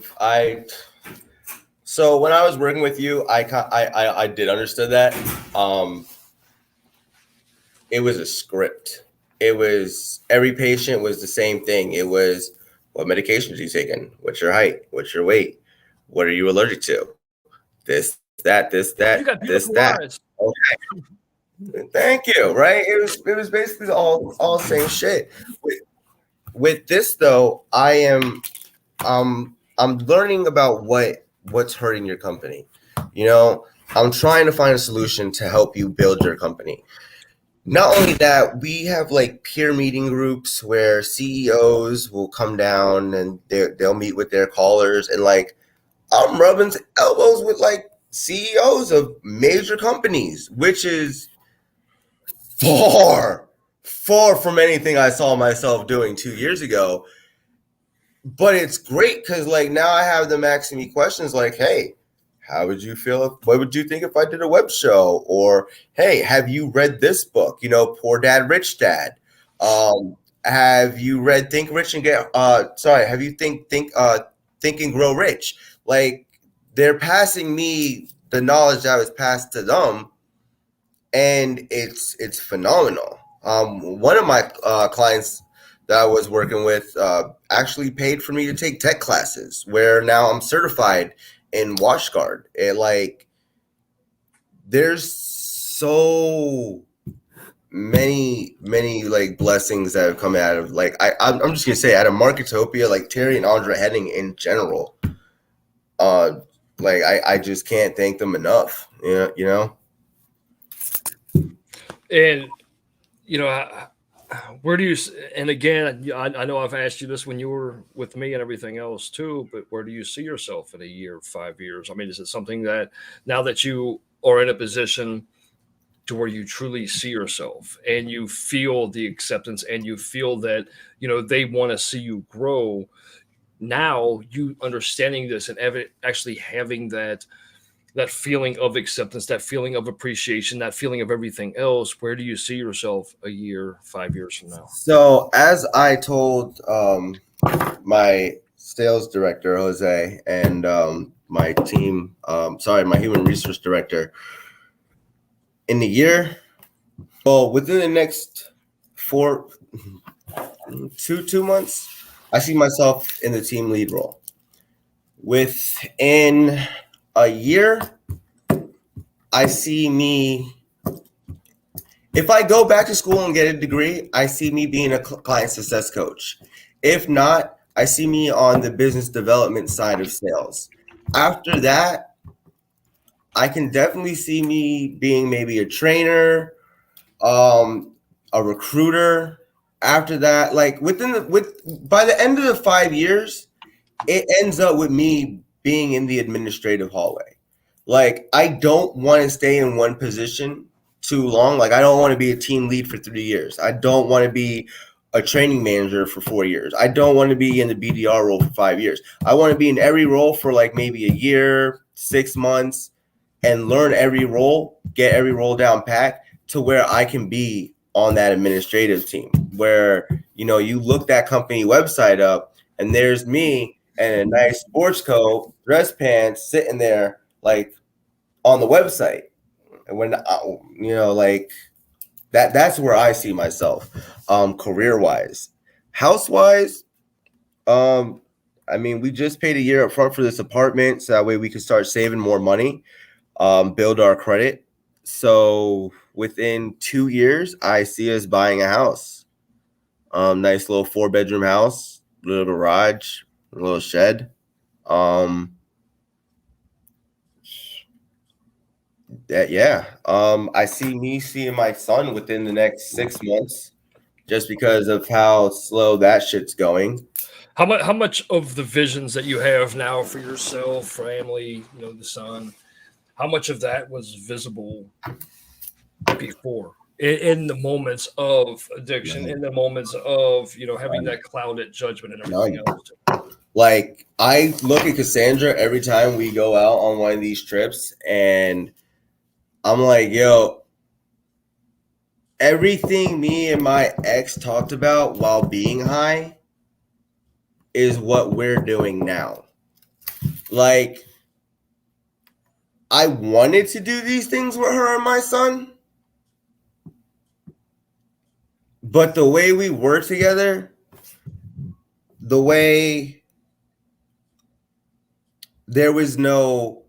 So when I was working with you, I did understand that. It was a script. It was every patient was the same thing. It was what medications are you taking? What's your height? What's your weight? What are you allergic to? This, that, this, you that, got this, beautiful that. eyes. Thank you. Right? It was basically all same shit. With this though, I'm learning about what's hurting your company. You know, I'm trying to find a solution to help you build your company. Not only that, we have like peer meeting groups where CEOs will come down and they'll meet with their callers, and like I'm rubbing elbows with like CEOs of major companies, which is far from anything I saw myself doing 2 years ago. But it's great because like now I have them asking me questions like, hey, what would you think if I did a web show? Or hey, have you read this book? Poor Dad, Rich Dad. Have you read Think Rich and Get have you Think and Grow Rich? Like they're passing me the knowledge that was passed to them, and it's phenomenal. One of my clients that I was working with actually paid for me to take tech classes, where now I'm certified in WashGuard. And like, there's so many like blessings that have come out of like I'm just gonna say out of Marketopia, like Terry and Andre Henning in general. Uh, like I just can't thank them enough. And where do you, and again, I know I've asked you this when you were with me and everything else too, but where do you see yourself in a year, 5 years? I mean, is it something that now that you are in a position to where you truly see yourself and you feel the acceptance and you feel that they want to see you grow, now you understanding this and actually having that feeling of acceptance, that feeling of appreciation, that feeling of everything else, where do you see yourself a year, 5 years from now? So as I told my sales director Jose and my team, my human resource director, in the year, well, within the next 2 months, I see myself in the team lead role. Within a year, I see me. If I go back to school and get a degree, I see me being a client success coach. If not, I see me on the business development side of sales. After that, I can definitely see me being maybe a trainer, um, a recruiter. After that, like by the end of the 5 years, it ends up with me being in the administrative hallway. Like, I don't want to stay in one position too long. Like, I don't want to be a team lead for 3 years. I don't want to be a training manager for 4 years. I don't want to be in the BDR role for 5 years. I want to be in every role for like maybe a year, 6 months, and learn every role, get every role down pat to where I can be on that administrative team. Where, you look that company website up and there's me and a nice sports coat, dress pants sitting there like on the website. And when like that's where I see myself, career wise. House wise, I mean, we just paid a year up front for this apartment, so that way we can start saving more money, build our credit. So within 2 years, I see us buying a house. Nice little 4-bedroom house, little garage, a little shed. Yeah. I see me seeing my son within the next 6 months, just because of how slow that shit's going. How much of the visions that you have now for yourself, family, the son, how much of that was visible before in the moments of addiction, in the moments of having that clouded judgment and everything else? Like, I look at Cassandra every time we go out on one of these trips, and I'm like, yo, everything me and my ex talked about while being high is what we're doing now. Like, I wanted to do these things with her and my son, but the way we were together, the way there was no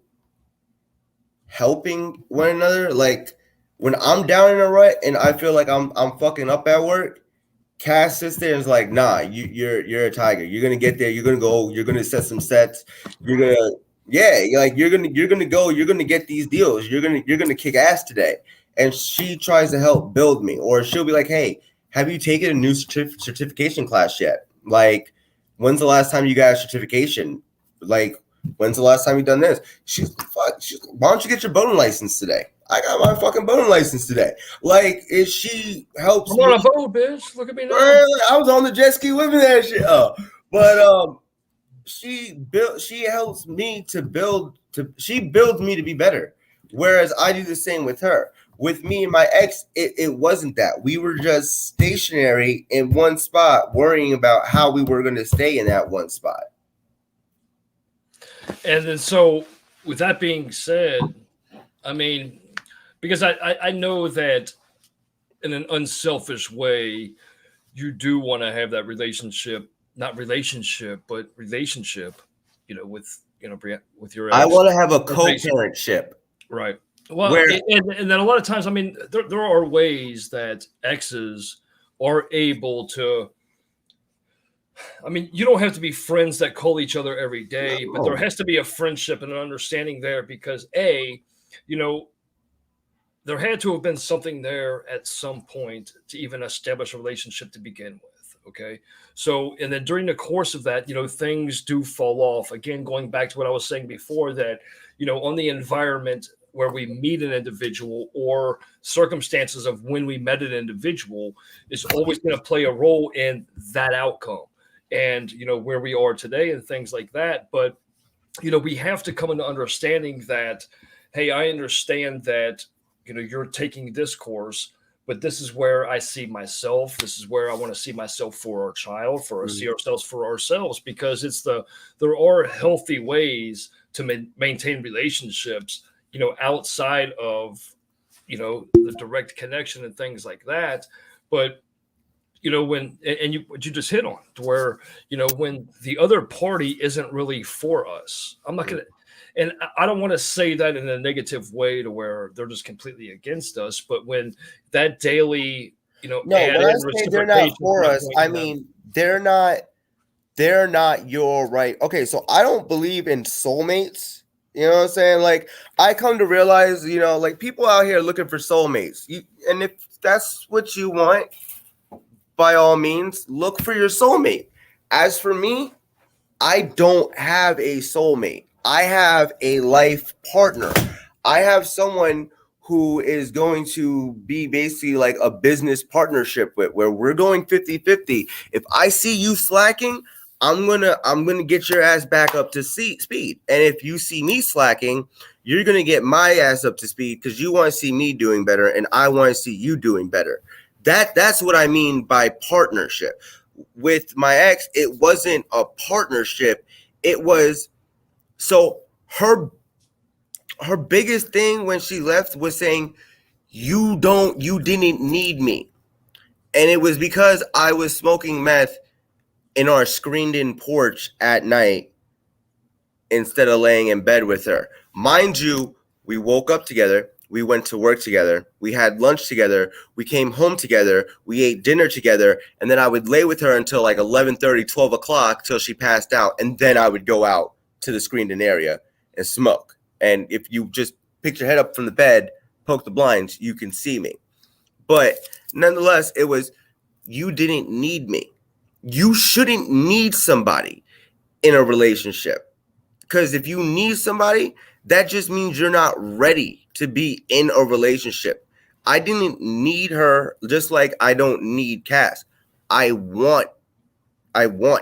helping one another. Like, when I'm down in a rut and I feel like I'm fucking up at work, Cass sits there and is like, nah, you're a tiger. You're gonna get there. You're gonna go. You're gonna set some sets. You're gonna you're gonna go. You're gonna get these deals. You're gonna kick ass today. And she tries to help build me, or she'll be like, hey, have you taken a new certification class yet? Like, when's the last time you got a certification? Like, when's the last time you done this? Why don't you get your boating license today? I got my fucking boating license today. Like, she helps I'm me. on a boat, bitch. Look at me now. I was on the jet ski whipping that shit up. But she helps me to build she builds me to be better. Whereas I do the same with her. With me and my ex, it wasn't that. We were just stationary in one spot, worrying about how we were gonna stay in that one spot. And then, so with that being said, I mean, because I know that in an unselfish way, you do want to have that relationship, not relationship, but relationship, with with your I ex. want to have a co-parentship. Right. Well, Where and then a lot of times, I mean, there are ways that exes are able to. I mean, you don't have to be friends that call each other every day, but there has to be a friendship and an understanding there because you know, there had to have been something there at some point to even establish a relationship to begin with. Okay. So, and then during the course of that, things do fall off. Again, going back to what I was saying before, that, on the environment where we meet an individual or circumstances of when we met an individual is always going to play a role in that outcome and, where we are today and things like that. But, we have to come into understanding that, hey, I understand that, you're taking this course, but this is where I see myself. This is where I want to see myself for our child, for us, see ourselves for ourselves, because there are healthy ways to maintain relationships, outside of, the direct connection and things like that. But when and you what you just hit on to where when the other party isn't really for us. I'm not gonna, and I don't want to say that in a negative way to where they're just completely against us, but when that daily No, add when I in say they're not reciprocation for not us, going I to them. mean they're not your right. Okay, so I don't believe in soulmates. You know what I'm saying? Like I come to realize, like people out here looking for soulmates. And if that's what you want, by all means, look for your soulmate. As for me, I don't have a soulmate. I have a life partner. I have someone who is going to be basically like a business partnership with where we're going 50-50. If I see you slacking, I'm gonna get your ass back up to speed. And if you see me slacking, you're gonna get my ass up to speed because you want to see me doing better and I want to see you doing better. That's what I mean by partnership. With my ex, it wasn't a partnership. It was so her biggest thing when she left was saying, you didn't need me. And it was because I was smoking meth in our screened in porch at night instead of laying in bed with her. Mind you, we woke up together. We went to work together. We had lunch together. We came home together. We ate dinner together. And then I would lay with her until like 11:30, 12 o'clock till she passed out. And then I would go out to the screened in area and smoke. And if you just pick your head up from the bed, poke the blinds, you can see me. But nonetheless, it was, you didn't need me. You shouldn't need somebody in a relationship. Because if you need somebody, that just means you're not ready to be in a relationship. I didn't need her, just like I don't need Cass. I want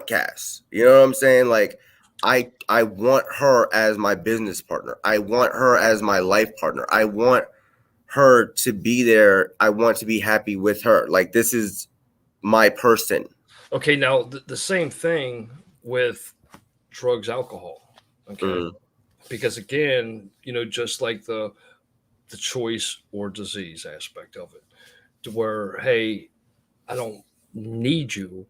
Cass. You know what I'm saying? Like I want her as my business partner. I want her as my life partner. I want her to be there. I want to be happy with her. Like this is my person. Okay, now the same thing with drugs, alcohol. Okay, because again, just like the choice or disease aspect of it, to where hey, I don't need you,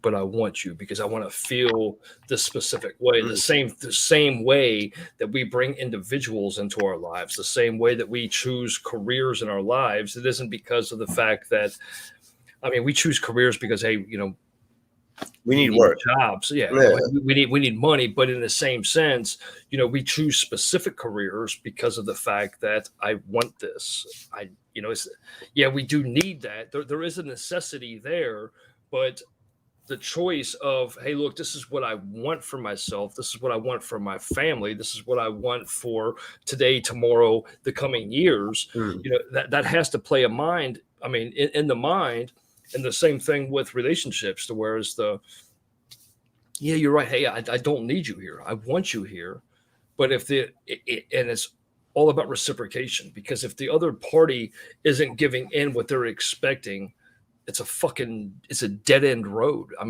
but I want you because I want to feel this specific way. The same way that we bring individuals into our lives, the same way that we choose careers in our lives. It isn't because of the fact that we choose careers because hey, we need work, jobs. Yeah, we need money. But in the same sense, we choose specific careers because of the fact that I want this. We do need that. There is a necessity there, but the choice of hey, look, this is what I want for myself. This is what I want for my family. This is what I want for today, tomorrow, the coming years. That has to play a mind. In the mind. And the same thing with relationships, to whereas you're right. Hey, I don't need you here. I want you here. But if and it's all about reciprocation, because if the other party isn't giving in what they're expecting, it's a dead end road. I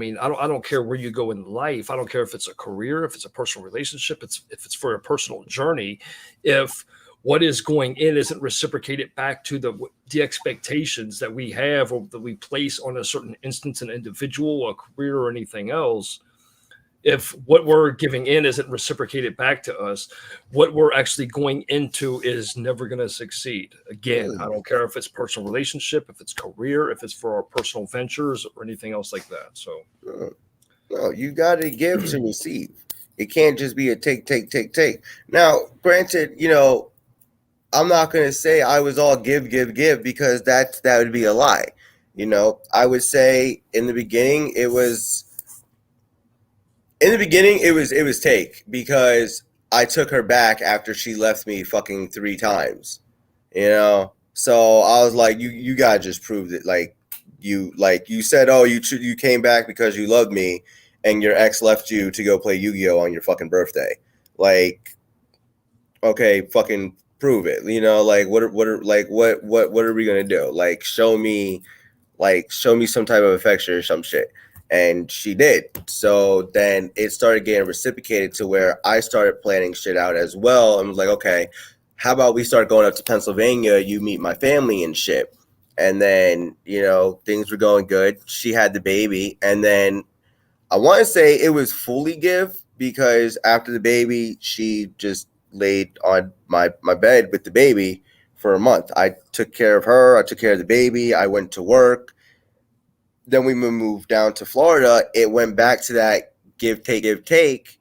don't care where you go in life. I don't care if it's a career, if it's a personal relationship, if it's for a personal journey. If what is going in isn't reciprocated back to the expectations that we have or that we place on a certain instance, an individual, a career, or anything else. If what we're giving in isn't reciprocated back to us, what we're actually going into is never going to succeed. Again, I don't care if it's personal relationship, if it's career, if it's for our personal ventures or anything else like that. So, no, you got to give to receive. It can't just be a take. Now, granted, I'm not going to say I was all give because that would be a lie. I would say in the beginning it was take because I took her back after she left me fucking 3 times. So I was like, you got to just prove it. Like you said, oh, you came back because you loved me and your ex left you to go play Yu-Gi-Oh on your fucking birthday. Like, okay, fucking prove it. Like what are we gonna do? Like show me some type of affection or some shit. And she did. So then it started getting reciprocated to where I started planning shit out as well. And was like, okay, how about we start going up to Pennsylvania? You meet my family and shit. And then, things were going good. She had the baby. And then I want to say it was fully give, because after the baby, she just laid on my bed with the baby for a month. I took care of her. I took care of the baby. I went to work. Then we moved down to Florida. It went back to that give, take.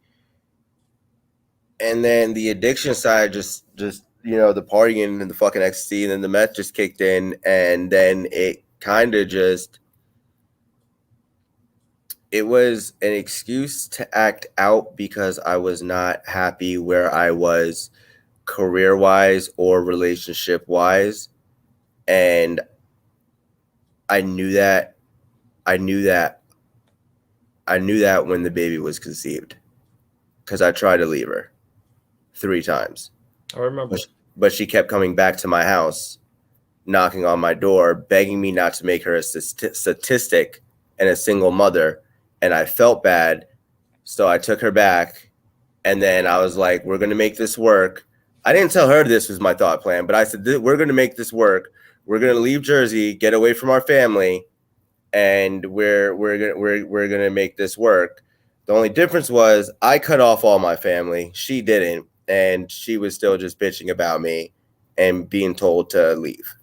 And then the addiction side just the partying and the fucking ecstasy, and then the meth just kicked in, and then it kind of just it was an excuse to act out because I was not happy where I was career wise or relationship wise, and I knew that I knew that I knew that when the baby was conceived, because I tried to leave her 3 times. I remember. But she kept coming back to my house, knocking on my door, begging me not to make her a statistic and a single mother. And I felt bad. So I took her back. And then I was like, we're going to make this work. I didn't tell her this was my thought plan, but I said, we're going to make this work. We're going to leave Jersey, get away from our family, and we're going to make this work. The only difference was I cut off all my family. She didn't. And she was still just bitching about me and being told to leave.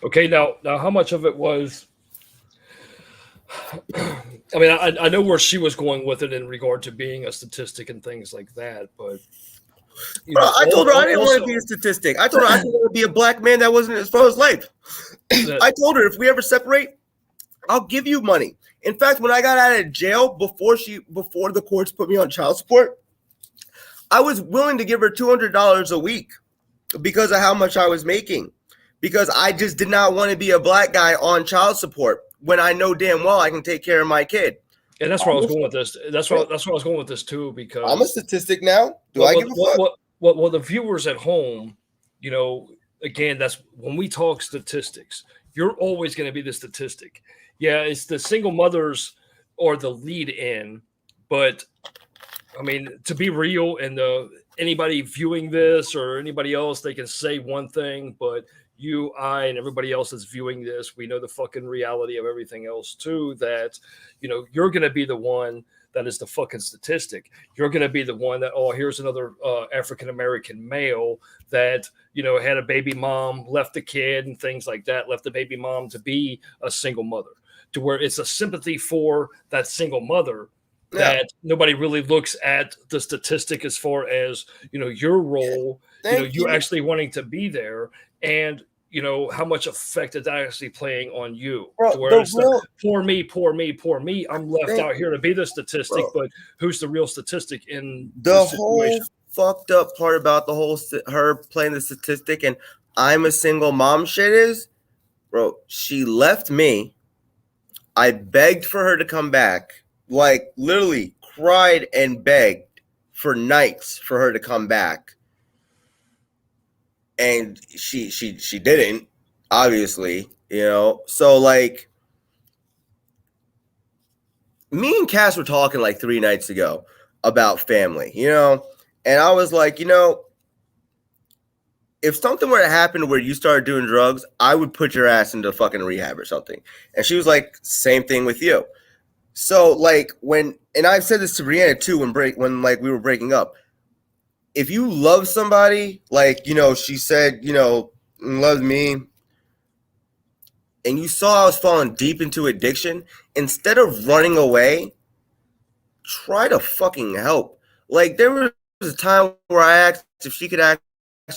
Okay, now how much of it was? I mean, I know where she was going with it in regard to being a statistic and things like that, but I told her I didn't want to be a statistic. I told her I didn't want to be a black man that wasn't as far as life. I told her if we ever separate, I'll give you money. In fact, when I got out of jail before the courts put me on child support, I was willing to give her $200 a week because of how much I was making, because I just did not want to be a black guy on child support when I know damn well I can take care of my kid. And that's where I was going with this. That's where I was going with this too, because I'm a statistic now. Do I give a fuck? Well, the viewers at home, again, that's when we talk statistics, you're always going to be the statistic. Yeah, it's the single mothers or the lead in, but I mean, to be real, and anybody viewing this or anybody else, they can say one thing, but you, I, and everybody else that's viewing this, we know the fucking reality of everything else too, that, you're going to be the one that is the fucking statistic. You're going to be the one that, oh, here's another African-American male that, had a baby mom, left the kid and things like that, left the baby mom to be a single mother, to where it's a sympathy for that single mother. That nobody really looks at the statistic as far as, your role, you actually wanting to be there, and, how much effect it's actually playing on you. Bro, Whereas poor me, I'm left out here to be the statistic, but who's the real statistic in the whole fucked up part about the whole her playing the statistic and I'm a single mom shit is, bro, she left me. I begged for her to come back. Like literally cried and begged for nights for her to come back, and she didn't, obviously, so like me and Cass were talking like 3 nights ago about family, and I was like, if something were to happen where you started doing drugs, I would put your ass into fucking rehab or something. And she was like, same thing with you. So like and I've said this to Brianna too when like we were breaking up. If you love somebody, like, she said, loved me, and you saw I was falling deep into addiction, instead of running away, try to fucking help. Like there was a time where I asked if she could ask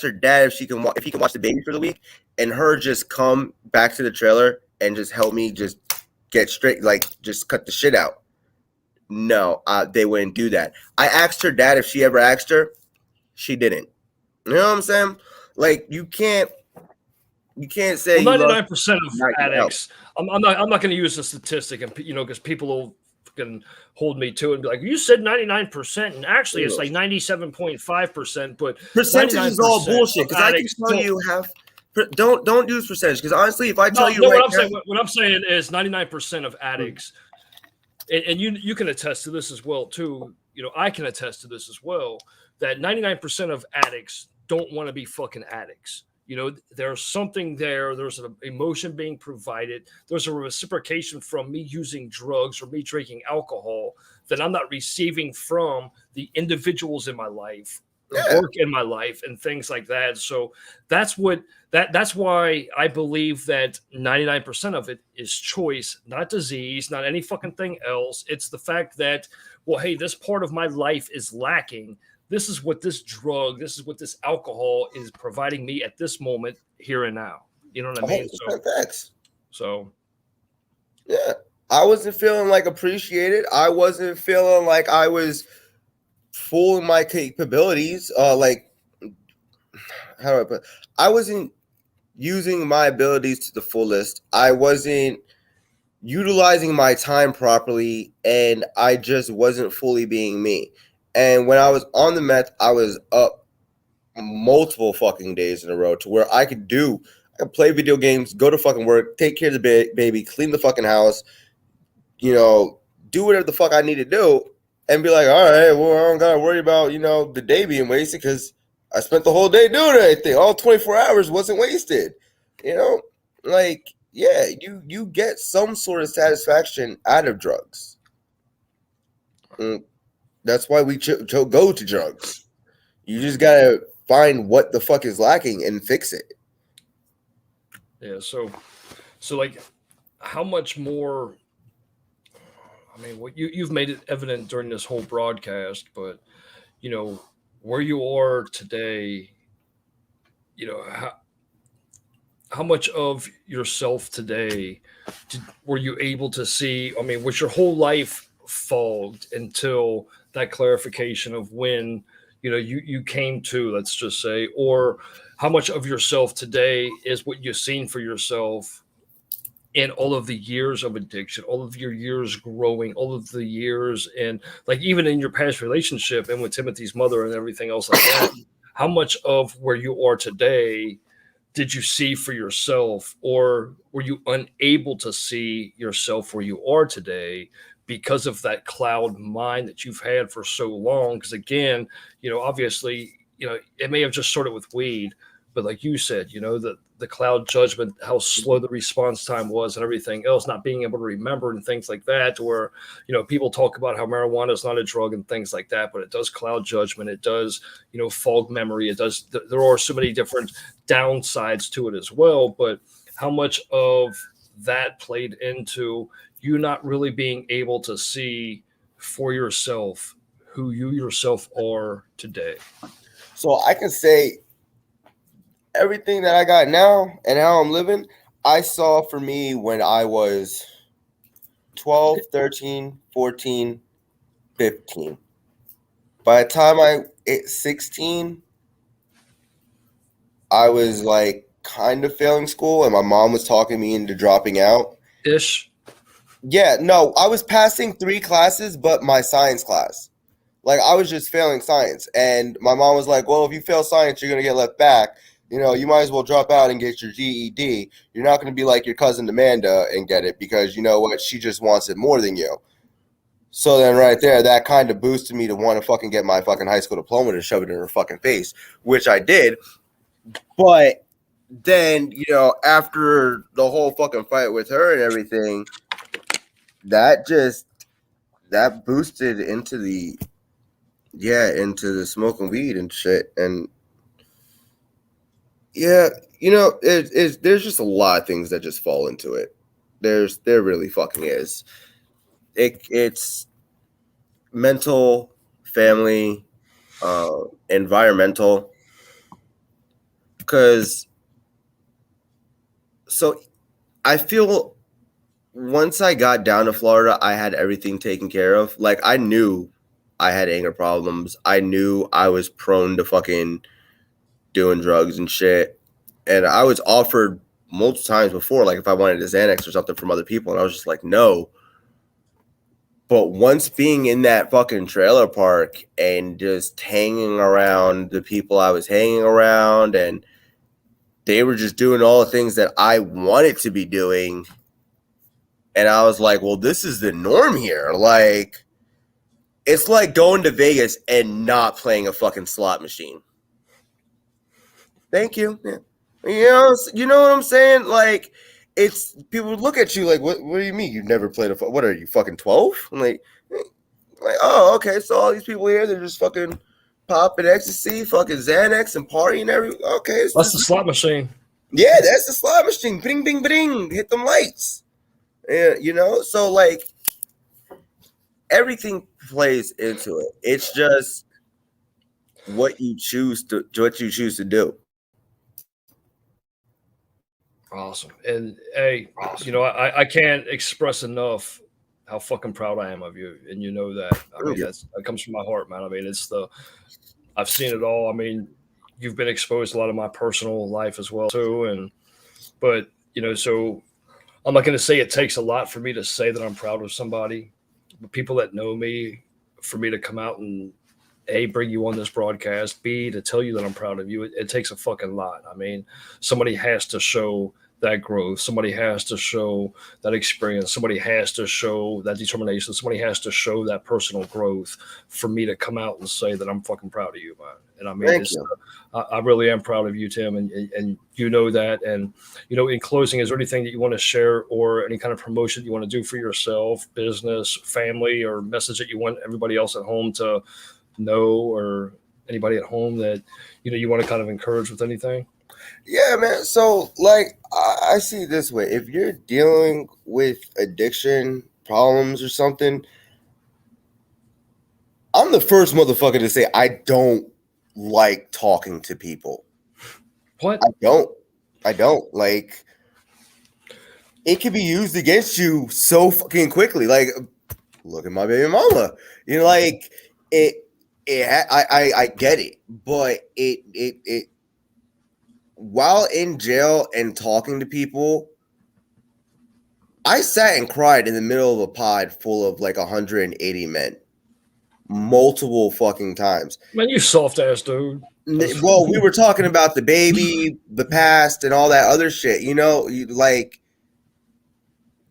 her dad if he can watch the baby for the week, and her just come back to the trailer and just help me just get straight, like just cut the shit out. No, they wouldn't do that. I asked her dad if she ever asked her. She didn't. You know what I'm saying? Like you can't say 99% of addicts. I'm not going to use a statistic, and because people will fucking hold me to it and be like, you said 99%, and actually it's like 97.5%. But percentage is all bullshit. Because I can tell you don't use percentage, because honestly, if I tell you what I'm saying is 99% of addicts, and you can attest to this as well too. I can attest to this as well, that 99% of addicts don't want to be fucking addicts. You know, there's something there. There's an emotion being provided. There's a reciprocation from me using drugs or me drinking alcohol that I'm not receiving from the individuals in my life, Yeah. work in my life, and things like that. So that's what that's why I believe that 99% of it is choice, not disease, not any fucking thing else. It's the fact that, well, hey, this part of my life is lacking. This is what this drug, this is what this alcohol is providing me at this moment, here and now. You know what I mean? 100% facts. So Yeah. I wasn't feeling like appreciated. I wasn't feeling like I was full in my capabilities. Like, how do I put? I wasn't using my abilities to the fullest. I wasn't utilizing my time properly, and I just wasn't fully being me. And when I was on the meth, I was up multiple fucking days in a row to where I could play video games, go to fucking work, take care of the baby, clean the fucking house, do whatever the fuck I need to do, and be like, all right, well, I don't gotta worry about, the day being wasted because I spent the whole day doing anything. All 24 hours wasn't wasted. Like, yeah, you get some sort of satisfaction out of drugs. That's why we go to drugs. You just gotta find what the fuck is lacking and fix it. yeah, so like, how much more? I mean, what you've made it evident during this whole broadcast, but where you are today, how much of yourself today were you able to see? I mean, was your whole life fogged until that clarification of when you came to, let's just say, or how much of yourself today is what you've seen for yourself in all of the years of addiction, all of your years growing, all of the years, and like even in your past relationship and with Timothy's mother and everything else like that, how much of where you are today did you see for yourself, or were you unable to see yourself where you are today because of that cloud mind that you've had for so long? Because again, obviously, it may have just started with weed, but like you said, the cloud judgment, how slow the response time was, and everything else, not being able to remember and things like that. Where people talk about how marijuana is not a drug and things like that, but it does cloud judgment. It does fog memory. It does. There are so many different downsides to it as well. But how much of that played into you not really being able to see for yourself who you yourself are today? So I can say everything that I got now and how I'm living, I saw for me when I was 12, 13, 14, 15. By the time I hit 16, I was like kind of failing school, and my mom was talking me into dropping out. Ish. Yeah, no, I was passing 3 classes, but my science class. Like, I was just failing science. And my mom was like, well, if you fail science, you're going to get left back. You might as well drop out and get your GED. You're not going to be like your cousin Amanda and get it because you know what? She just wants it more than you. So then right there, that kind of boosted me to want to fucking get my fucking high school diploma to shove it in her fucking face, which I did. But then, after the whole fucking fight with her and everything, that boosted into the smoking weed and shit. And yeah, there's just a lot of things that just fall into it. There really fucking is. It's mental, family, environmental. Because so I feel once I got down to Florida, I had everything taken care of. Like, I knew I had anger problems. I knew I was prone to fucking doing drugs and shit. And I was offered multiple times before, like if I wanted a Xanax or something from other people, and I was just like, no. But once being in that fucking trailer park and just hanging around the people I was hanging around, and they were just doing all the things that I wanted to be doing, and I was like, well, this is the norm here. Like, it's like going to Vegas and not playing a fucking slot machine. Thank you. Yeah. You know what I'm saying? Like, it's people look at you like, what do you mean you've never played what are you, fucking 12? I'm like, oh, okay, so all these people here, they're just fucking popping ecstasy, fucking Xanax, and partying okay, That's the slot machine. yeah, that's the slot machine. Bing, bing, bing, hit them lights. Yeah, so like everything plays into it. It's just what you choose to do. Awesome. And hey, I can't express enough how fucking proud I am of you. And you know that. I mean, that comes from my heart, man. I mean, I've seen it all. I mean, you've been exposed to a lot of my personal life as well too. But so I'm not going to say it takes a lot for me to say that I'm proud of somebody, but people that know me, for me to come out and A, bring you on this broadcast, B, to tell you that I'm proud of you, it takes a fucking lot. I mean, somebody has to show that growth. Somebody has to show that experience. Somebody has to show that determination. Somebody has to show that personal growth for me to come out and say that I'm fucking proud of you, man. And I mean, I really am proud of you, Tim, and you know that. And in closing, is there anything that you want to share or any kind of promotion you want to do for yourself, business, family, or message that you want everybody else at home to know, or anybody at home that you want to kind of encourage with anything? Yeah, man. So like I see it this way. If you're dealing with addiction problems or something, I'm the first motherfucker to say I don't like talking to people. What? I don't. Like, it can be used against you so fucking quickly. Like, look at my baby mama. Like I get it, but it while in jail and talking to people, I sat and cried in the middle of a pod full of like 180 men multiple fucking times. Man, you soft ass dude. Well, we were talking about the baby, the past, and all that other shit, like,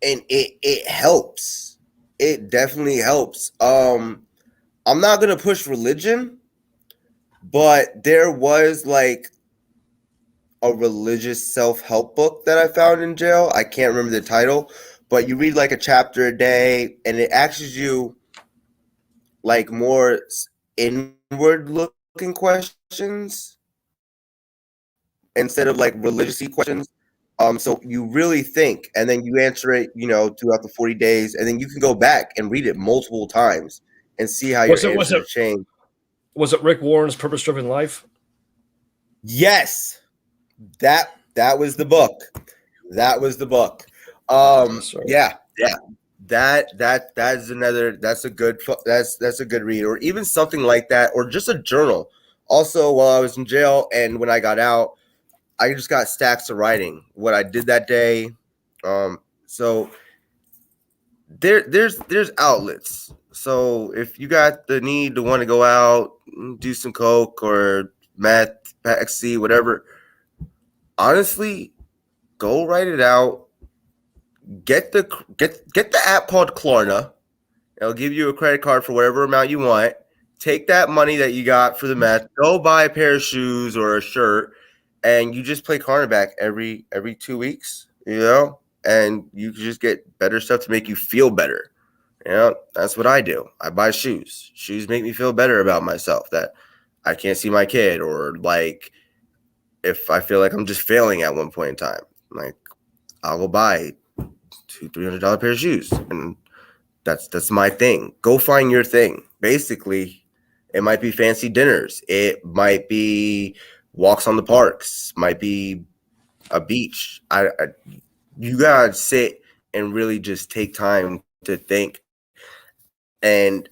and it helps. It definitely helps. I'm not gonna push religion, but there was like a religious self-help book that I found in jail. I can't remember the title, but you read like a chapter a day, and it asks you like more inward looking questions instead of like religious questions. So you really think, and then you answer it, throughout the 40 days, and then you can go back and read it multiple times and see how your answers change. Was it Rick Warren's Purpose Driven Life? Yes, that was the book. That was the book. Yeah. That's a good read, or even something like that, or just a journal. Also, while I was in jail and when I got out, I just got stacks of writing what I did that day. So there's outlets. So if you got the need to want to go out, do some coke or meth, ecstasy, whatever, honestly, go write it out. Get the app called Klarna. It'll give you a credit card for whatever amount you want. Take that money that you got for the meth, go buy a pair of shoes or a shirt, and you just play cornerback every 2 weeks, and you just get better stuff to make you feel better. That's what I do. I buy shoes. Shoes make me feel better about myself, that I can't see my kid, or like if I feel like I'm just failing at one point in time, like I'll go buy $200-$300 pair of shoes, and that's my thing. Go find your thing. Basically, it might be fancy dinners. It might be walks on the parks. Might be a beach. You gotta sit and really just take time to think. And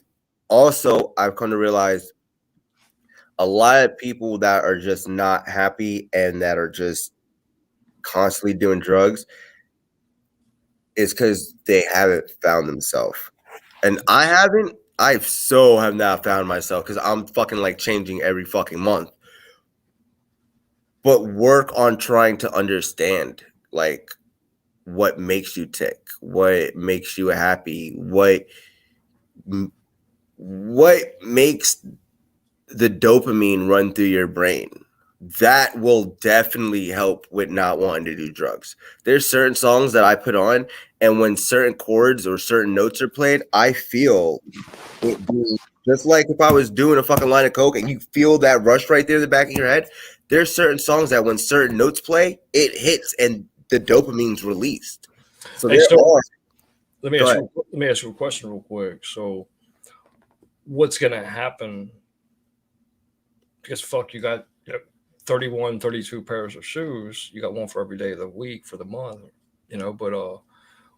also, I've come to realize a lot of people that are just not happy and that are just constantly doing drugs is because they haven't found themselves. And I have not found myself, because I'm fucking like changing every fucking month. But work on trying to understand like what makes you tick, what makes you happy, what makes the dopamine run through your brain. that will definitely help with not wanting to do drugs. There's certain songs that I put on, and when certain chords or certain notes are played, I feel it being just like if I was doing a fucking line of coke and you feel that rush right there in the back of your head. There's certain songs that when certain notes play, it hits and the dopamine's released. So Hey, there so are. let me ask you a question real quick. So what's gonna happen? Because fuck, you got 31, 32 pairs of shoes. You got one for every day of the week for the month, but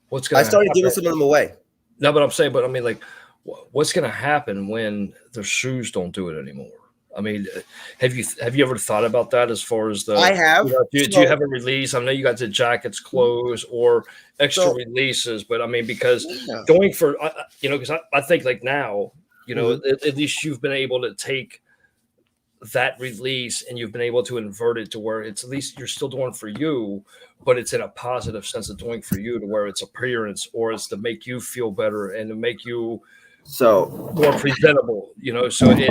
what's I gonna started happen? giving some of them away. No, but I'm saying, but I mean, like, what's gonna happen when the shoes don't do it anymore? I mean, have you ever thought about that as far as the? I have. Do you have a release? I know you got the jackets, clothes, or extra So releases, but I mean, because yeah. going for, because I think like now, Mhm. at least you've been able to take that release and you've been able to invert it to where it's at least you're still doing for you, but it's in a positive sense of doing for you to where it's appearance or it's to make you feel better and to make you So more presentable, so and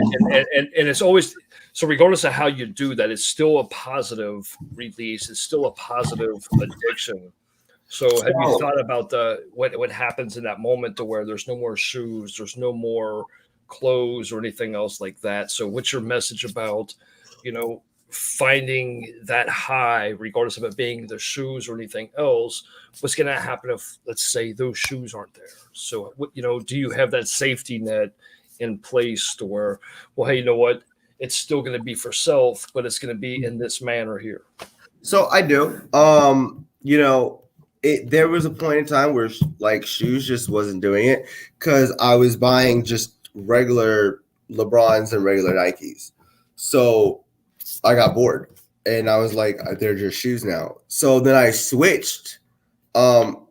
it's always so regardless of how you do that, it's still a positive release, it's still a positive addiction. So have you so thought about the what happens in that moment to where there's no more shoes, there's no more clothes or anything else like that? So what's your message about, finding that high, regardless of it being the shoes or anything else? What's going to happen if, let's say, those shoes aren't there? So what, do you have that safety net in place to where, well, hey, you know what? It's still going to be for self, but it's going to be in this manner here. So I do. There was a point in time where like shoes just wasn't doing it because I was buying just regular LeBrons and regular Nikes. So I got bored and I was like, they're just shoes now. So then I switched. I'm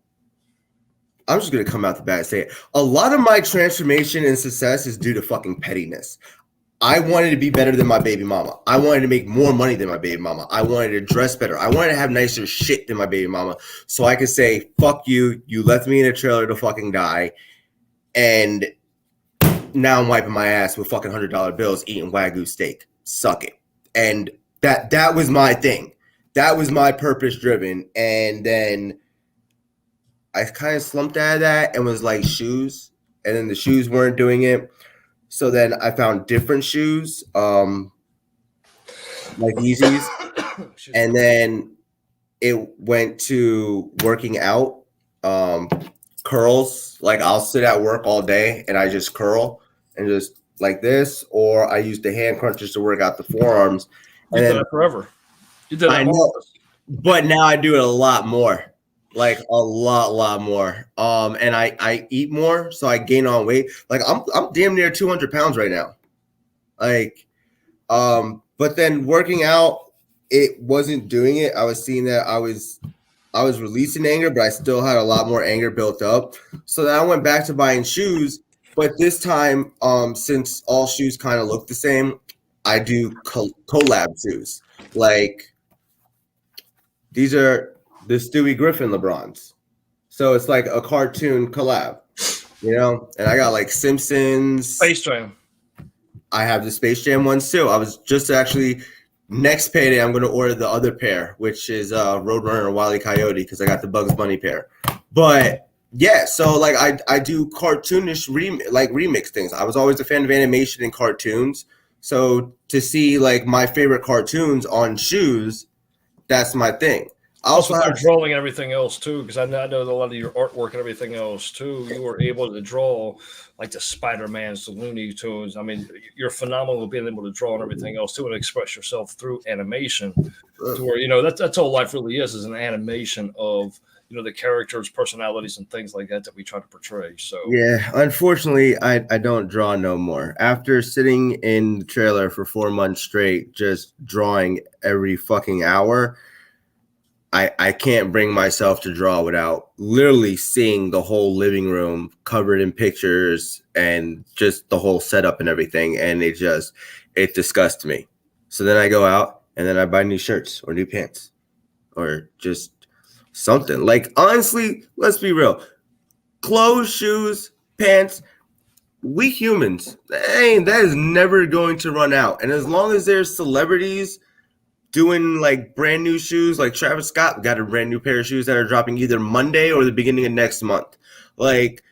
just gonna come out the bat and say it. A lot of my transformation and success is due to fucking pettiness. I wanted to be better than my baby mama. I wanted to make more money than my baby mama. I wanted to dress better. I wanted to have nicer shit than my baby mama. So I could say, fuck you. You left me in a trailer to fucking die. And now I'm wiping my ass with fucking $100 bills eating Wagyu steak. Suck it. And that was my thing. That was my purpose driven. And then I kind of slumped out of that and was like shoes. And then the shoes weren't doing it. So then I found different shoes, like Yeezys, and then it went to working out, curls. Like I'll sit at work all day and I just curl and just like this, or I use the hand crunchers to work out the forearms. You And did then that forever. You did I that know, hard. but now I do it a lot more. Like a lot more. And I eat more, so I gain on weight. Like I'm damn near 200 pounds right now. Like, but then working out, it wasn't doing it. I was seeing that I was releasing anger, but I still had a lot more anger built up. So then I went back to buying shoes, but this time, since all shoes kind of look the same, I do collab shoes. Like these are the Stewie Griffin LeBrons. So it's like a cartoon collab, And I got like Simpsons. Space Jam. I have the Space Jam ones too. I was just actually next payday. I'm going to order the other pair, which is Roadrunner and Wile E. Coyote, because I got the Bugs Bunny pair. But yeah, so like I do cartoonish remix things. I was always a fan of animation and cartoons. So to see like my favorite cartoons on shoes, that's my thing. I Also, also they're have drawing everything else too, because I know that a lot of your artwork and everything else too. You were able to draw like the Spider-Mans, the Looney Tunes. I mean, you're phenomenal being able to draw and everything else too, and express yourself through animation. To where that's all life really is an animation of the characters, personalities, and things like that we try to portray. So yeah, unfortunately, I don't draw no more. After sitting in the trailer for 4 months straight, just drawing every fucking hour, I can't bring myself to draw without literally seeing the whole living room covered in pictures and just the whole setup and everything. And it disgusts me. So then I go out and then I buy new shirts or new pants or just something. Like, honestly, let's be real. Clothes, shoes, pants, we humans, that is never going to run out. And as long as there's celebrities doing like brand new shoes. Like Travis Scott got a brand new pair of shoes that are dropping either Monday or the beginning of next month. Like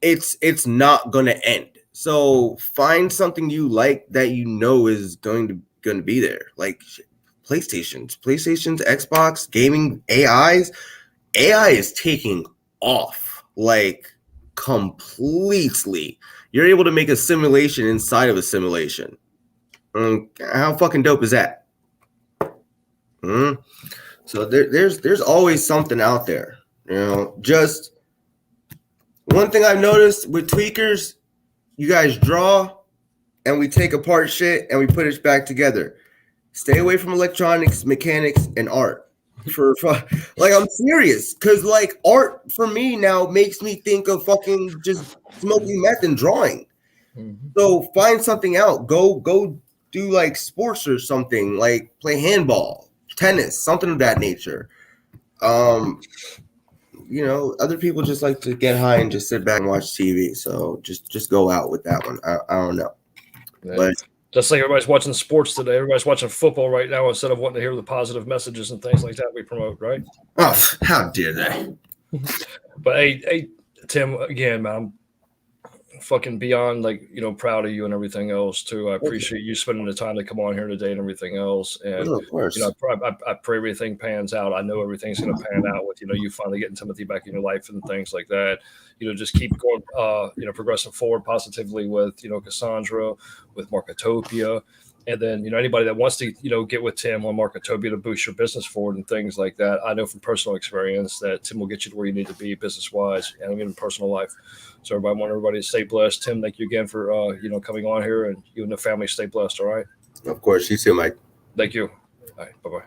it's not gonna end. So find something you like that you know is going to be there. Like PlayStations, Xbox, gaming, AIs. AI is taking off like completely. You're able to make a simulation inside of a simulation. How fucking dope is that? So there's always something out there. You know, just one thing I've noticed with tweakers, you guys draw and we take apart shit and we put it back together. Stay away from electronics, mechanics, and art. For like, I'm serious, because like art for me now makes me think of fucking just smoking meth and drawing. So find something out. Go do like sports or something, like play handball, tennis, something of that nature. You know, other people just like to get high and just sit back and watch TV. So just go out with that one. I don't know, but. Just like everybody's watching sports today, everybody's watching football right now instead of wanting to hear the positive messages and things like that we promote, right? Oh, how dare they? But hey, Tim, again, man, I'm fucking beyond like, you know, proud of you and everything else too. I appreciate you spending the time to come on here today and everything else. And of course, you know, I pray everything pans out. I know everything's going to pan out with, you know, you finally getting Timothy back in your life and things like that. You know, just keep going, you know, progressing forward positively with, you know, Cassandra, with Marketopia. And then, you know, anybody that wants to, you know, get with Tim on Marketopia to boost your business forward and things like that. I know from personal experience that Tim will get you to where you need to be business wise and even in personal life. So I want everybody to stay blessed. Tim, thank you again for, you know, coming on here, and you and the family stay blessed. All right. Of course. You too, Mike. Thank you. All right. Bye-bye.